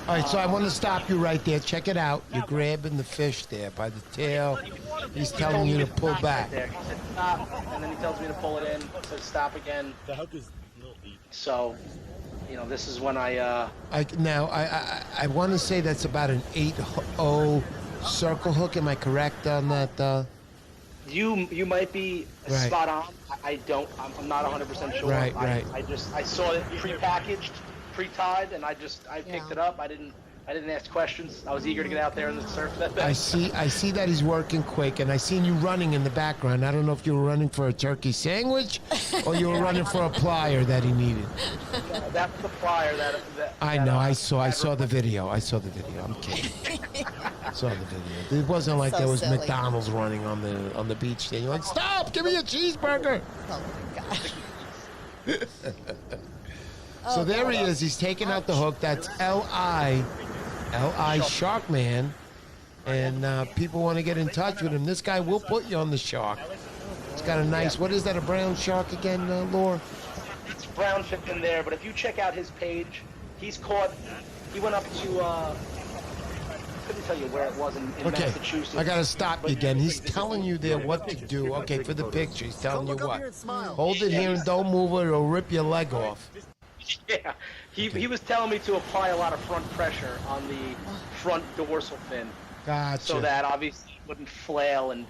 All right, so I want to stop you right there. Check it out. You're grabbing the fish there by the tail. He's telling you to pull back. Right, he said stop, and then he tells me to pull it in. Says stop again. The hook is a little deep. So, this is when I want to say that's about an 8-0 circle hook. Am I correct on that? You might be spot on. I'm not 100% sure. Right. I saw it pre-packaged, pre-tied, and I picked it up. I didn't ask questions. I was eager to get out there and surf that thing. I see that he's working quick, and I seen you running in the background. I don't know if you were running for a turkey sandwich or you were running for a plier that he needed. That's the plier that I know. I saw the video. I'm kidding. I saw the video. It wasn't like So there was silly. McDonald's running on the beach there. You're like, stop! Give me a cheeseburger. Oh my gosh. So there he is. He's taking out the hook. That's L.I. Sharkman. And people want to get in touch with him. This guy will put you on the shark. It's got a nice, what is that, a brown shark again, Laura? It's brown fin in there, but if you check out his page, he went up to, I couldn't tell you where it was in Massachusetts. I got to stop you again. He's telling you there what to do. Okay, for the picture, he's telling you what. Hold it here and don't move it or it'll rip your leg off. Yeah, he was telling me to apply a lot of front pressure on the front dorsal fin. Gotcha. So that obviously it wouldn't flail and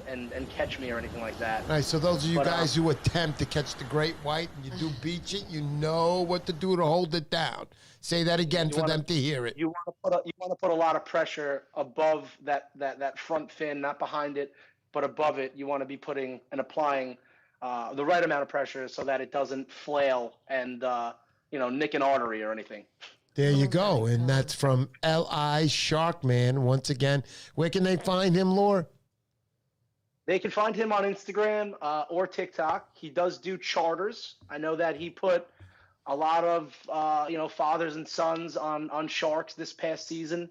catch me or anything like that. All right, so those of you guys who attempt to catch the great white and you do beach it, you know what to do to hold it down. Say that again for them to hear it. You want to put a lot of pressure above that front fin, not behind it, but above it. You want to be putting and applying the right amount of pressure so that it doesn't flail and nick an artery or anything. There you go. And that's from L.I. Sharkman. Once again, where can they find him, Laura? They can find him on Instagram or TikTok. He does do charters. I know that he put a lot of fathers and sons on sharks this past season.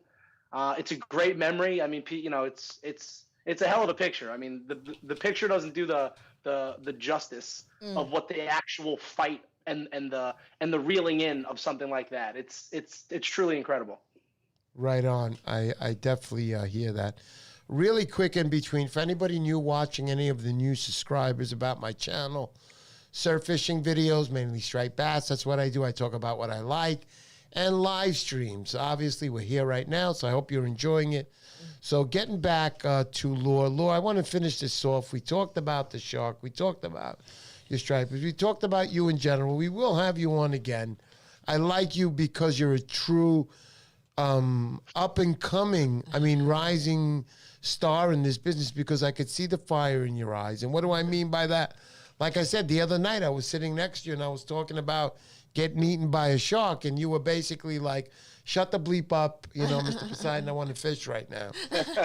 It's a great memory. I mean, it's a hell of a picture. I mean, the picture doesn't do the justice of what the actual fight and the reeling in of something like that. It's truly incredible. Right on. I definitely hear that. Really quick in between, for anybody new watching, any of the new subscribers about my channel, surf fishing videos, mainly striped bass. That's what I do. I talk about what I like. and live streams. Obviously, we're here right now, so I hope you're enjoying it. So getting back to Laura. Laura, I want to finish this off. We talked about the shark. We talked about your stripers. We talked about you in general. We will have you on again. I like you because you're a true up-and-coming, rising star in this business, because I could see the fire in your eyes. And what do I mean by that? Like I said, the other night I was sitting next to you and I was talking about getting eaten by a shark, and you were basically like, shut the bleep up, Mr. Poseidon, I want to fish right now.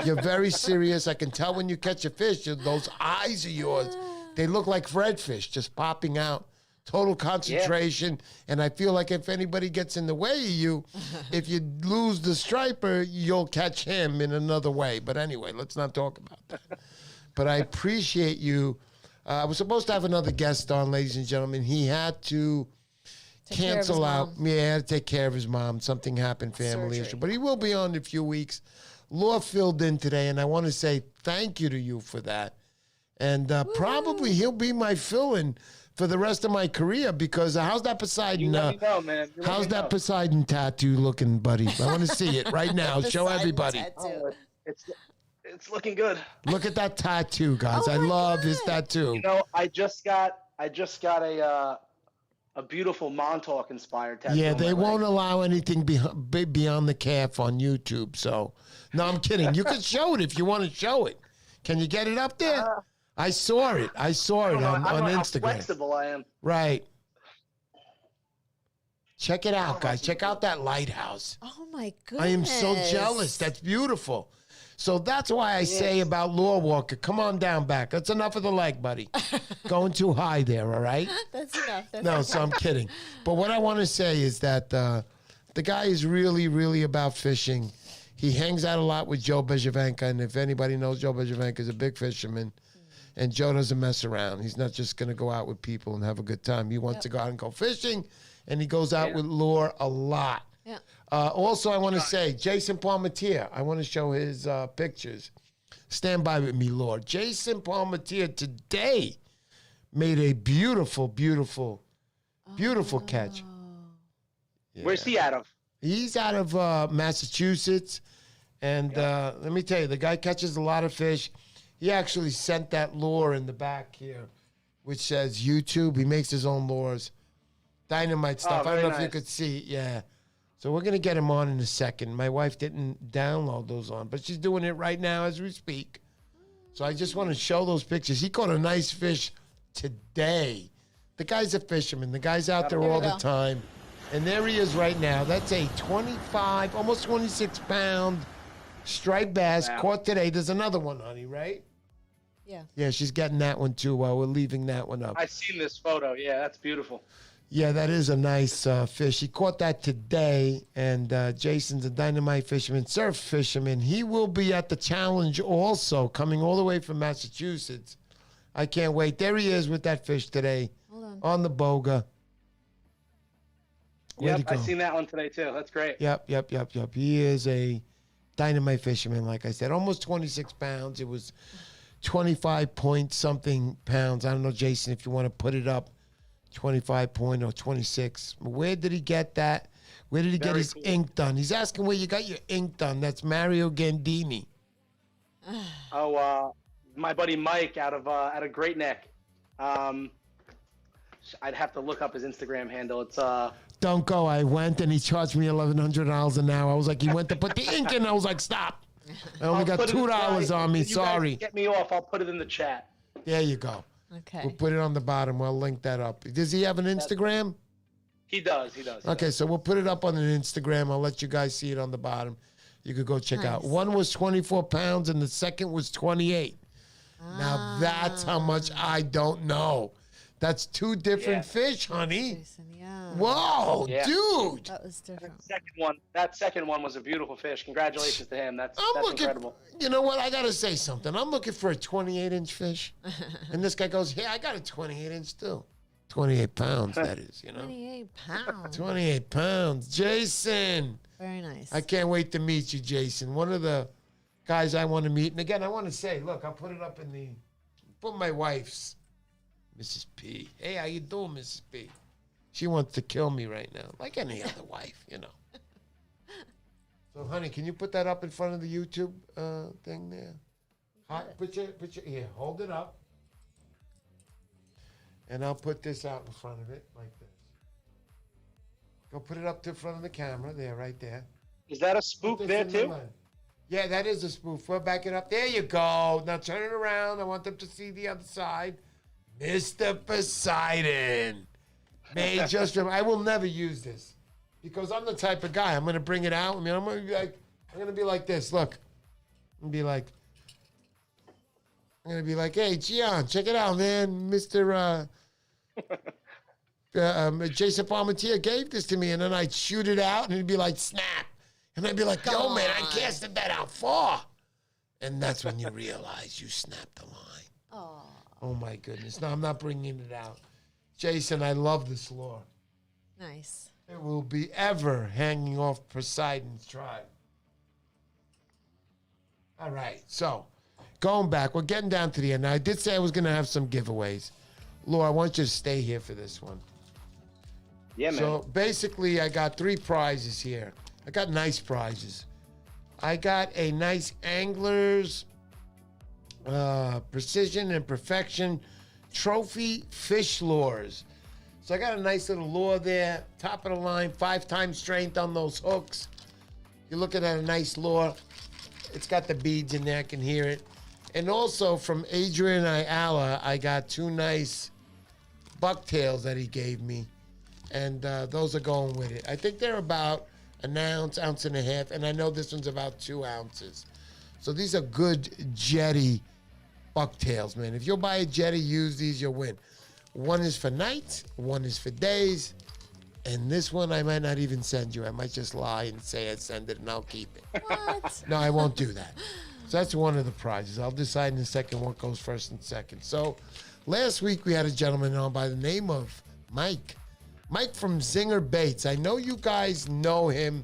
You're very serious. I can tell when you catch a fish, those eyes of yours, they look like redfish just popping out. Total concentration. And I feel like if anybody gets in the way of you, if you lose the striper, you'll catch him in another way. But anyway, let's not talk about that. But I appreciate you. I was supposed to have another guest on, ladies and gentlemen. He had to cancel out. Yeah, he had to take care of his mom. Something happened, family issue. But he will be on in a few weeks. Law filled in today, and I want to say thank you to you for that. And probably he'll be my fill-in for the rest of my career, because how's that Poseidon? Let me know, man. How's that Poseidon tattoo looking, buddy? I want to see it right now. Show everybody. Oh, it's looking good. Look at that tattoo, guys. I love his tattoo. I just got a beautiful Montauk inspired tattoo. Yeah, they won't allow anything beyond the calf on YouTube. So, no, I'm kidding. You can show it if you want to show it. Can you get it up there? I saw it. I saw it on Instagram. How flexible I am. Right. Check it out, guys. Check out that lighthouse. Oh, my goodness. I am so jealous. That's beautiful. So that's why I say about Law Walker, come on down back. That's enough of the leg, buddy. Going too high there, all right? That's enough. So I'm kidding. But what I want to say is that the guy is really, really about fishing. He hangs out a lot with Joe Bencivenga, and if anybody knows, Joe Bencivenga is a big fisherman. And Joe doesn't mess around. He's not just going to go out with people and have a good time. He wants to go out and go fishing, and he goes out with Laura a lot. Yeah. Also, I want to say, Jason Palmatier, I want to show his pictures. Stand by with me, Lord. Jason Palmatier today made a beautiful, beautiful, beautiful catch. Yeah. Where's he out of? He's out of Massachusetts. And let me tell you, the guy catches a lot of fish. He actually sent that lure in the back here, which says YouTube. He makes his own lures. Dynamite stuff. I don't know if you could see. Yeah. So we're going to get him on in a second. My wife didn't download those on, but she's doing it right now as we speak. So I just want to show those pictures. He caught a nice fish today. The guy's a fisherman. The guy's out there all the time. And there he is right now. That's a 25, almost 26-pound striped bass caught today. There's another one, honey, right? Yeah. Yeah, she's getting that one too while we're leaving that one up. I've seen this photo. Yeah, that's beautiful. Yeah, that is a nice fish. He caught that today, and Jason's a dynamite fisherman, surf fisherman. He will be at the challenge also, coming all the way from Massachusetts. I can't wait. There he is with that fish today on the boga. Yep, I seen that one today too. That's great. Yep. He is a dynamite fisherman, like I said. Almost 26 pounds. It was 25 point something pounds. I don't know, Jason, if you want to put it up, 25 point or 26. Where did he get that? Where did he get his ink done? He's asking where you got your ink done. That's Mario Gandini. My buddy Mike out of Great Neck. I'd have to look up his Instagram handle. It's Don't go. I went and he charged me $1,100 an hour. I was like, he went to put the ink in. I was like, stop. I only got $2 on me. Sorry. Get me off. I'll put it in the chat. There you go. Okay. We'll put it on the bottom. We'll link that up. Does he have an Instagram? He does. Okay, so we'll put it up on an Instagram. I'll let you guys see it on the bottom. You could go check out. One was 24 pounds and the second was 28. Now that's how much I don't know. That's two different fish, honey. Jason, yeah. Whoa, dude. That was different. That second one was a beautiful fish. Congratulations to him. That's incredible. You know what? I got to say something. I'm looking for a 28-inch fish. And this guy goes, hey, I got a 28-inch too. 28 pounds, that is, 28 pounds. 28 pounds. Jason. Very nice. I can't wait to meet you, Jason. One of the guys I want to meet. And again, I want to say, look, I'll put it up put my wife's. Mrs. P. Hey, how you doing, Mrs. P? She wants to kill me right now, like any other wife, you know. So, honey, can you put that up in front of the YouTube thing there? Put your here. Hold it up, and I'll put this out in front of it like this. Go put it up to the front of the camera there, right there. Is that a spook there too? Yeah, that is a spoof. We'll back it up. There you go. Now turn it around. I want them to see the other side. Mr. Poseidon. Made just from, I will never use this because I'm the type of guy. I'm going to bring it out. I mean, I'm going to be like this. Look. I'm going to be like, hey, Gian, check it out, man. Mr. Jason Palmatier gave this to me, and then I'd shoot it out, and it'd be like, snap. And I'd be like, yo, man, I casted that out far. And that's when you realize you snapped the line. Oh, my goodness. No, I'm not bringing it out. Jason, I love this lore. Nice. It will be ever hanging off Poseidon's tribe. All right, so going back, we're getting down to the end. Now, I did say I was going to have some giveaways. Laura, I want you to stay here for this one. Yeah, man. So basically, I got 3 prizes here. I got nice prizes. I got a nice Angler's Precision and Perfection Trophy Fish Lures. So I got a nice little lure there, top of the line, 5 times strength on those hooks. You're looking at a nice lure. It's got the beads in there, I can hear it. And also from Adrian Ayala, I got 2 nice bucktails that he gave me. And those are going with it. I think they're about an ounce, ounce and a half, and I know this one's about 2 ounces. So these are good jetty bucktails, man. If you'll buy a jetty, use these, you'll win. One is for nights, one is for days, and this one I might not even send you. I might just lie and say I send it and I'll keep it. What? No, I won't do that. So that's one of the prizes. I'll decide in a second what goes first and second. So last week we had a gentleman on by the name of Mike. Mike from Zinger Baits. I know you guys know him.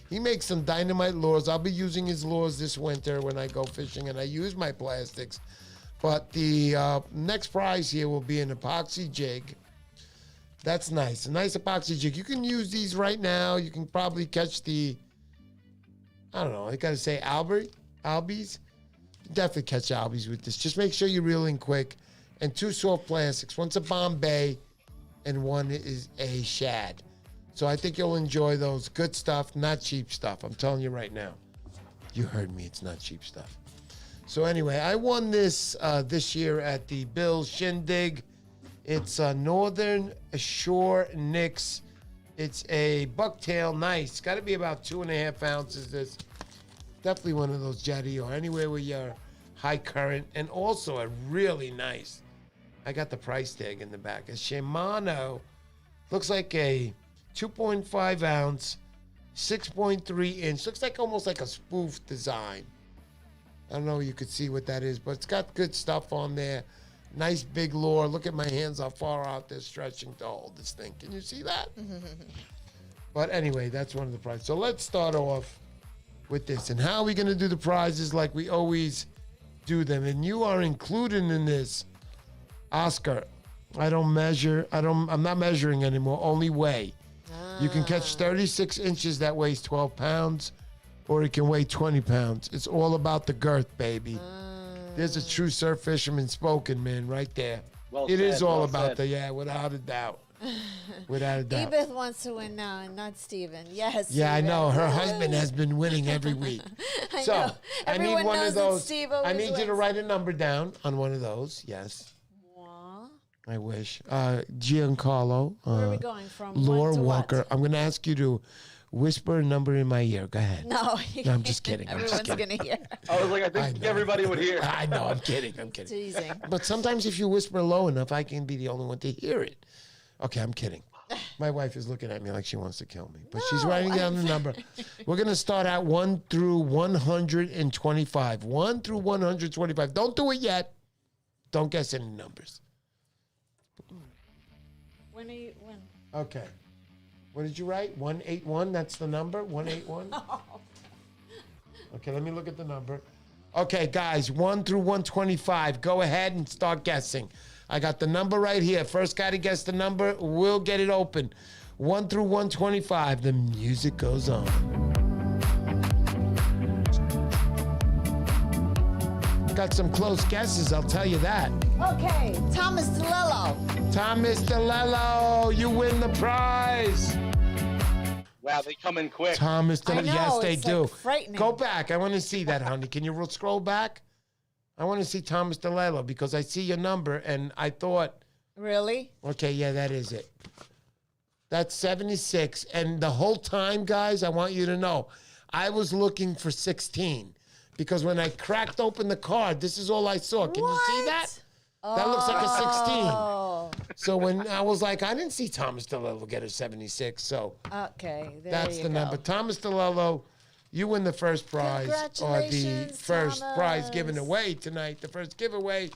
He makes some dynamite lures. I'll be using his lures this winter when I go fishing, and I use my plastics. But the next prize here will be an epoxy jig. That's nice. A nice epoxy jig. You can use these right now. You can probably catch the, I don't know, I got to say albies. Definitely catch albies with this. Just make sure you reel in quick. And 2 soft plastics. One's a Bombay and one is a shad. So I think you'll enjoy those. Good stuff, not cheap stuff. I'm telling you right now. You heard me. It's not cheap stuff. So anyway, I won this this year at the Bill Shindig. It's Northern Shore Nicks. It's a bucktail, nice. Got to be about 2.5 ounces. This definitely one of those jetty or anywhere where you're high current, and also a really nice. I got the price tag in the back. A Shimano, looks like a 2.5 ounce, 6.3 inch. Looks like almost like a spoof design. I don't know if you could see what that is, but it's got good stuff on there. Nice big lure. Look at my hands, how far out they're stretching to hold this thing. Can you see that? But anyway, that's one of the prizes. So let's start off with this. And how are we going to do the prizes like we always do them? And you are included in this, Oscar. I'm not measuring anymore, only weigh. You can catch 36 inches, that weighs 12 pounds, or it can weigh 20 pounds. It's all about the girth, baby. There's a true surf fisherman spoken, man, right there. It is all about without a doubt. Without a doubt. Edith wants to win now, and not Steven. Yes. Yeah, I Steven. know. Her husband has been winning every week. I So know. I need Everyone one knows of that those. Steve I always need you to wins. write a number down on one of those. Yes. I wish. Giancarlo. Where are we going from? Laura one to Walker. What? I'm going to ask you to whisper a number in my ear. Go ahead. No, No, I'm just kidding. Everyone's going to hear. I was like, I think everybody would hear. I know. I'm kidding. I'm kidding. Teasing. But sometimes if you whisper low enough, I can be the only one to hear it. Okay, I'm kidding. My wife is looking at me like she wants to kill me. But she's writing down the number. We're going to start out 1 through 125. 1 through 125. Don't do it yet. Don't guess any numbers. When are you? When? Okay. What did you write? 181? That's the number? 181? Okay, let me look at the number. Okay, guys, 1 through 125. Go ahead and start guessing. I got the number right here. First guy to guess the number, we'll get it open. 1 through 125. The music goes on. Got some close guesses, I'll tell you that. Okay, Thomas DeLello. Thomas DeLello, you win the prize. Wow, they come in quick. Thomas I DeLello, know, yes, they it's, do. like, frightening. Go back. I want to see that, honey. Can you scroll back? I want to see Thomas DeLello because I see your number and I thought, Really? okay, yeah, that is it. That's 76. And the whole time, guys, I want you to know, I was looking for 16 because when I cracked open the card, this is all I saw. Can you see that? That looks like a 16. Oh. So when I was like, I didn't see Thomas DeLello get a 76. So Okay, there that's you the go. number. Thomas DeLello, you win the first prize or the Congratulations, first prize Thomas. given away tonight. The first giveaway,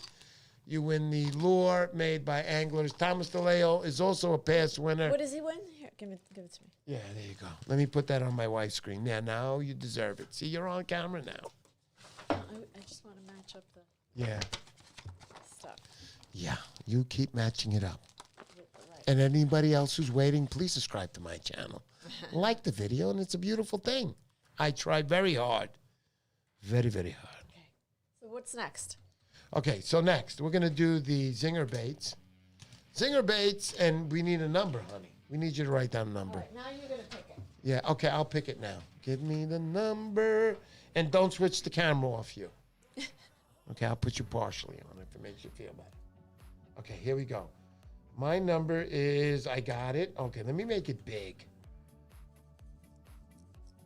you win the lure made by anglers. Thomas DeLello is also a past winner. What does he win? Here, give it to me. Yeah, there you go. Let me put that on my wife's screen. Yeah, now you deserve it. See, you're on camera now. I just want to match up the Yeah. stuff. Yeah, you keep matching it up. With the right. And anybody else who's waiting, please subscribe to my channel. Like the video, and it's a beautiful thing. I tried very hard. Very, very hard. Okay. So what's next? Okay, so next, we're going to do the zinger baits. Zinger baits, and we need a number, honey. We need you to write down a number. All right, now you're going to pick it. Yeah, okay, I'll pick it now. Give me the number. And don't switch the camera off you. Okay, I'll put you partially on if it makes you feel better. Okay, here we go. My number is, I got it. Okay, let me make it big.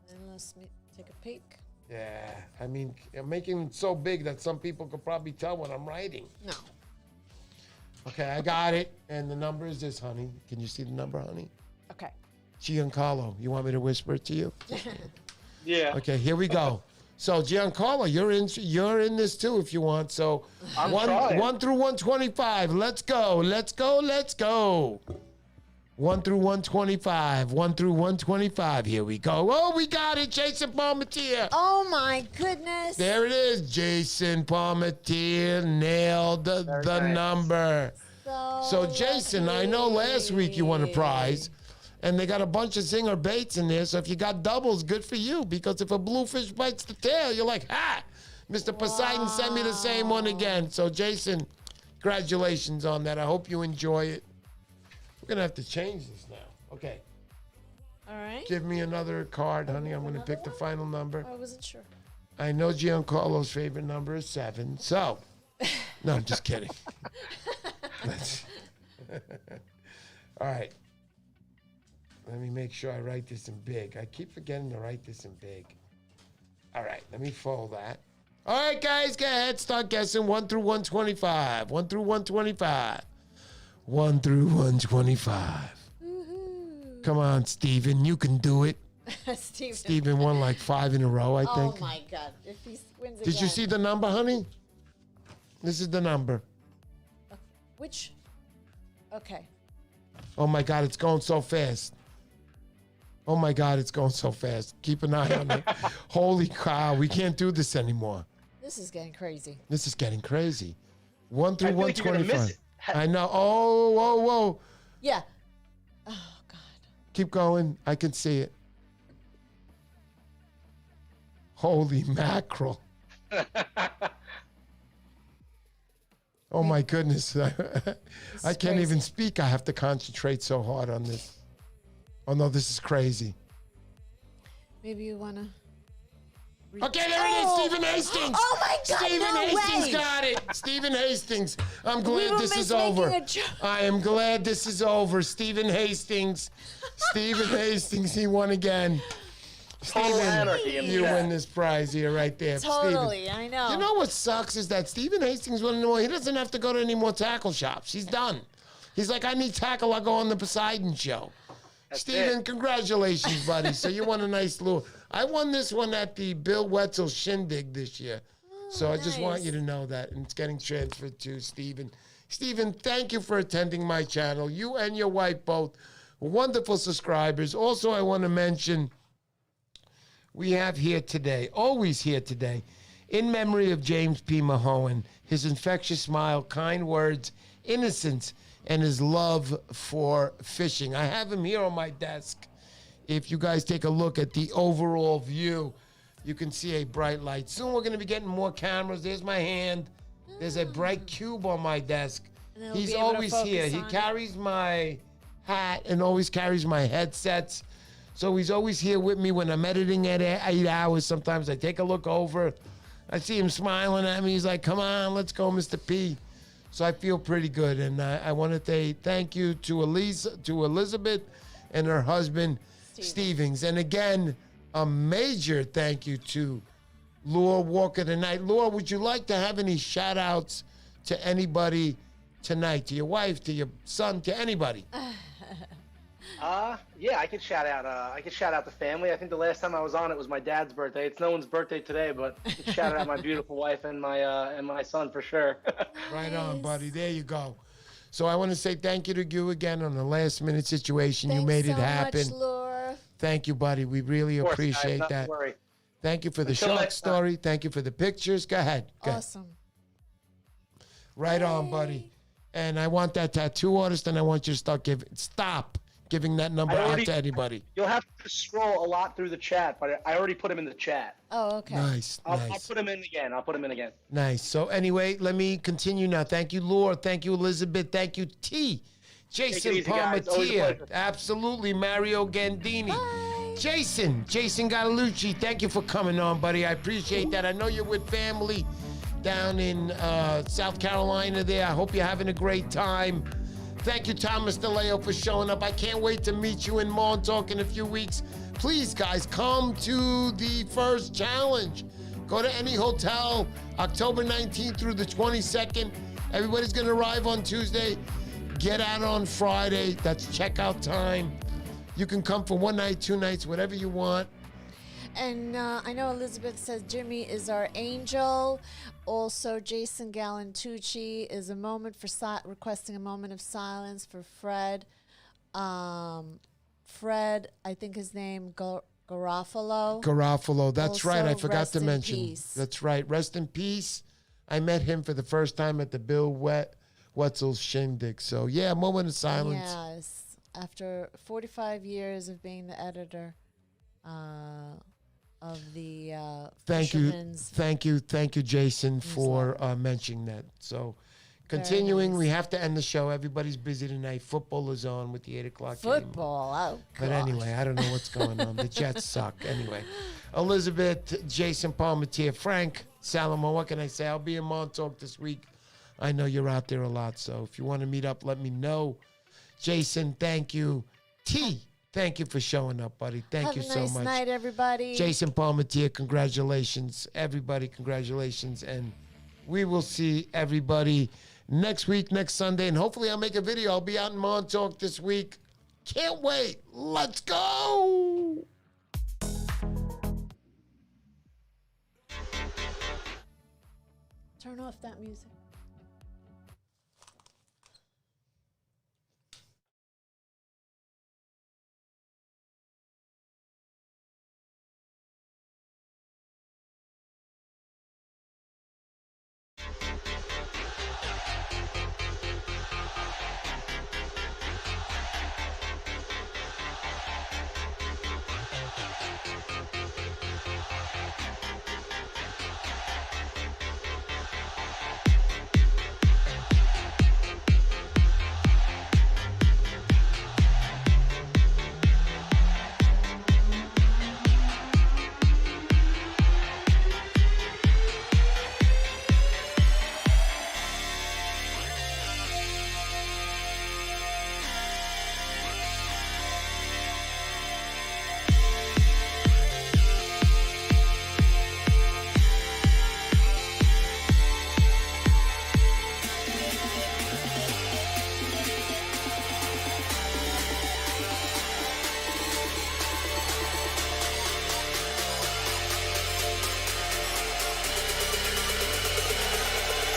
And let's take a peek. Yeah, I mean, I'm making it so big that some people could probably tell what I'm writing. No. Okay, I got it. And the number is this, honey. Can you see the number, honey? Okay. Giancarlo, you want me to whisper it to you? Yeah. Okay, here we go. So Giancarlo, you're in this too if you want. So I'm one trying. through 125. Let's go. Let's go. Let's go. 1 through 125. 1 through 125. Here we go. Oh, we got it. Jason Palmatier. Oh my goodness. There it is. Jason Palmatier nailed the nice. number. So Jason, I know last week you won a prize. And they got a bunch of zinger baits in there. So if you got doubles, good for you. Because if a bluefish bites the tail, you're like, ha! Mr. Poseidon sent me the same one again. So Jason, congratulations on that. I hope you enjoy it. We're going to have to change this now. Okay. All right. Give me another card, honey. I'm going to pick the final number. I wasn't sure. I know Giancarlo's favorite number is 7. So, no, I'm just kidding. All right. Let me make sure I write this in big. I keep forgetting to write this in big. All right, let me fold that. All right, guys, go ahead. Start guessing 1 through 125. 1 through 125. 1 through 125. Woohoo. Come on, Steven. You can do it. Steven. Steven won like 5 in a row, I think. Oh my God. If he wins Did you see the number, honey? This is the number. Which? Okay. Oh, my God, it's going so fast. Oh, my God, it's going so fast. Keep an eye on it. Holy cow, we can't do this anymore. This is getting crazy. This is getting crazy. 1 through I feel like you're gonna 125. miss it. I know. Oh, whoa, whoa. Yeah. Oh God. Keep going. I can see it. Holy mackerel. Oh, my goodness. I can't even speak. I have to concentrate so hard on this. Oh, no, this is crazy. Maybe you wanna. Okay, there it is, Stephen Hastings. Oh my God! Stephen no Hastings way. got it. Stephen Hastings. I'm We glad were this is making over. a joke. I am glad this is over. Stephen Hastings. Stephen Hastings, he won again. Total anarchy in the you chat. win this prize here, right there. Totally, Stephen. I know. You know what sucks is that Stephen Hastings won more. He doesn't have to go to any more tackle shops. He's done. He's like, I need tackle. I'll go on the Poseidon show. That's Steven, it. congratulations, buddy. So you won a nice lure. I won this one at the Bill Wetzel Shindig this year. So I just want nice. you to know that. And it's getting transferred to Steven. Steven, thank you for attending my channel. You and your wife both wonderful subscribers. Also, I want to mention we have here today, always here today, in memory of James P. Mahowan, his infectious smile, kind words, innocence and his love for fishing. I have him here on my desk. If you guys take a look at the overall view, you can see a bright light. Soon we're going to be getting more cameras. There's my hand. There's a bright cube on my desk. He's always here. He carries my hat and always carries my headsets. So he's always here with me when I'm editing at 8 hours. Sometimes I take a look over. I see him smiling at me. He's like, come on, let's go, Mr. P. So I feel pretty good. And I want to say thank you to Elizabeth and her husband, Stevens. And again, a major thank you to Laura Walker tonight. Laura, would you like to have any shout outs to anybody tonight? To your wife, to your son, to anybody? Yeah, I could shout out the family. I think the last time I was on it was my dad's birthday. It's no one's birthday today, but I could shout out my beautiful wife and my son for sure. Right on, buddy. There you go. So I want to say thank you to you again on the last minute situation. Thanks you made so it happen. much, Laura. Thank you, buddy. We really Of course, appreciate guys, not that. to worry. Thank you for the Until short next time. story. Thank you for the pictures. Go ahead. Go ahead. Awesome. Right on, buddy. And I want that tattoo artist, and I want you to stop giving that number out to anybody. You'll have to scroll a lot through the chat, but I already put him in the chat. Oh, okay. Nice, I'll nice. put him in again. Nice. So anyway, let me continue now. Thank you, Laura. Thank you, Elizabeth. Thank you, T. Jason easy, guys. Always a Palmatier. pleasure. Absolutely, Mario Gandini. Bye. Jason Gattalucci, thank you for coming on, buddy. I appreciate that. I know you're with family down in South Carolina there. I hope you're having a great time. Thank you, Thomas DeLello, for showing up. I can't wait to meet you in Montauk in a few weeks. Please, guys, come to the first challenge. Go to any hotel, October 19th through the 22nd. Everybody's going to arrive on Tuesday. Get out on Friday. That's checkout time. You can come for one night, 2 nights, whatever you want. And I know Elizabeth says Jimmy is our angel. Also, Jason Galantucci is requesting a moment of silence for Fred. Fred, I think his name Garofalo. Garofalo, that's Also, right. I forgot rest to in mention. peace. That's right. Rest in peace. I met him for the first time at the Bill Wetzel's shindig. So yeah, a moment of silence. Yes. After 45 years of being the editor of the Thank you, Fisherman's. thank you, Jason, for mentioning that. So, continuing, nice. we have to end the show. Everybody's busy tonight. Football is on with the 8 o'clock game. Football. Oh, But gosh. anyway, I don't know what's going on. The Jets suck. Anyway, Elizabeth, Jason Palmatier, Frank Salomon, what can I say? I'll be in Montauk this week. I know you're out there a lot, so if you want to meet up, let me know. Jason, thank you. T, thank you for showing up, buddy. Thank you so much. Have a nice night, everybody. Jason Palmatier, congratulations. Everybody, congratulations. And we will see everybody next week, next Sunday. And hopefully I'll make a video. I'll be out in Montauk this week. Can't wait. Let's go.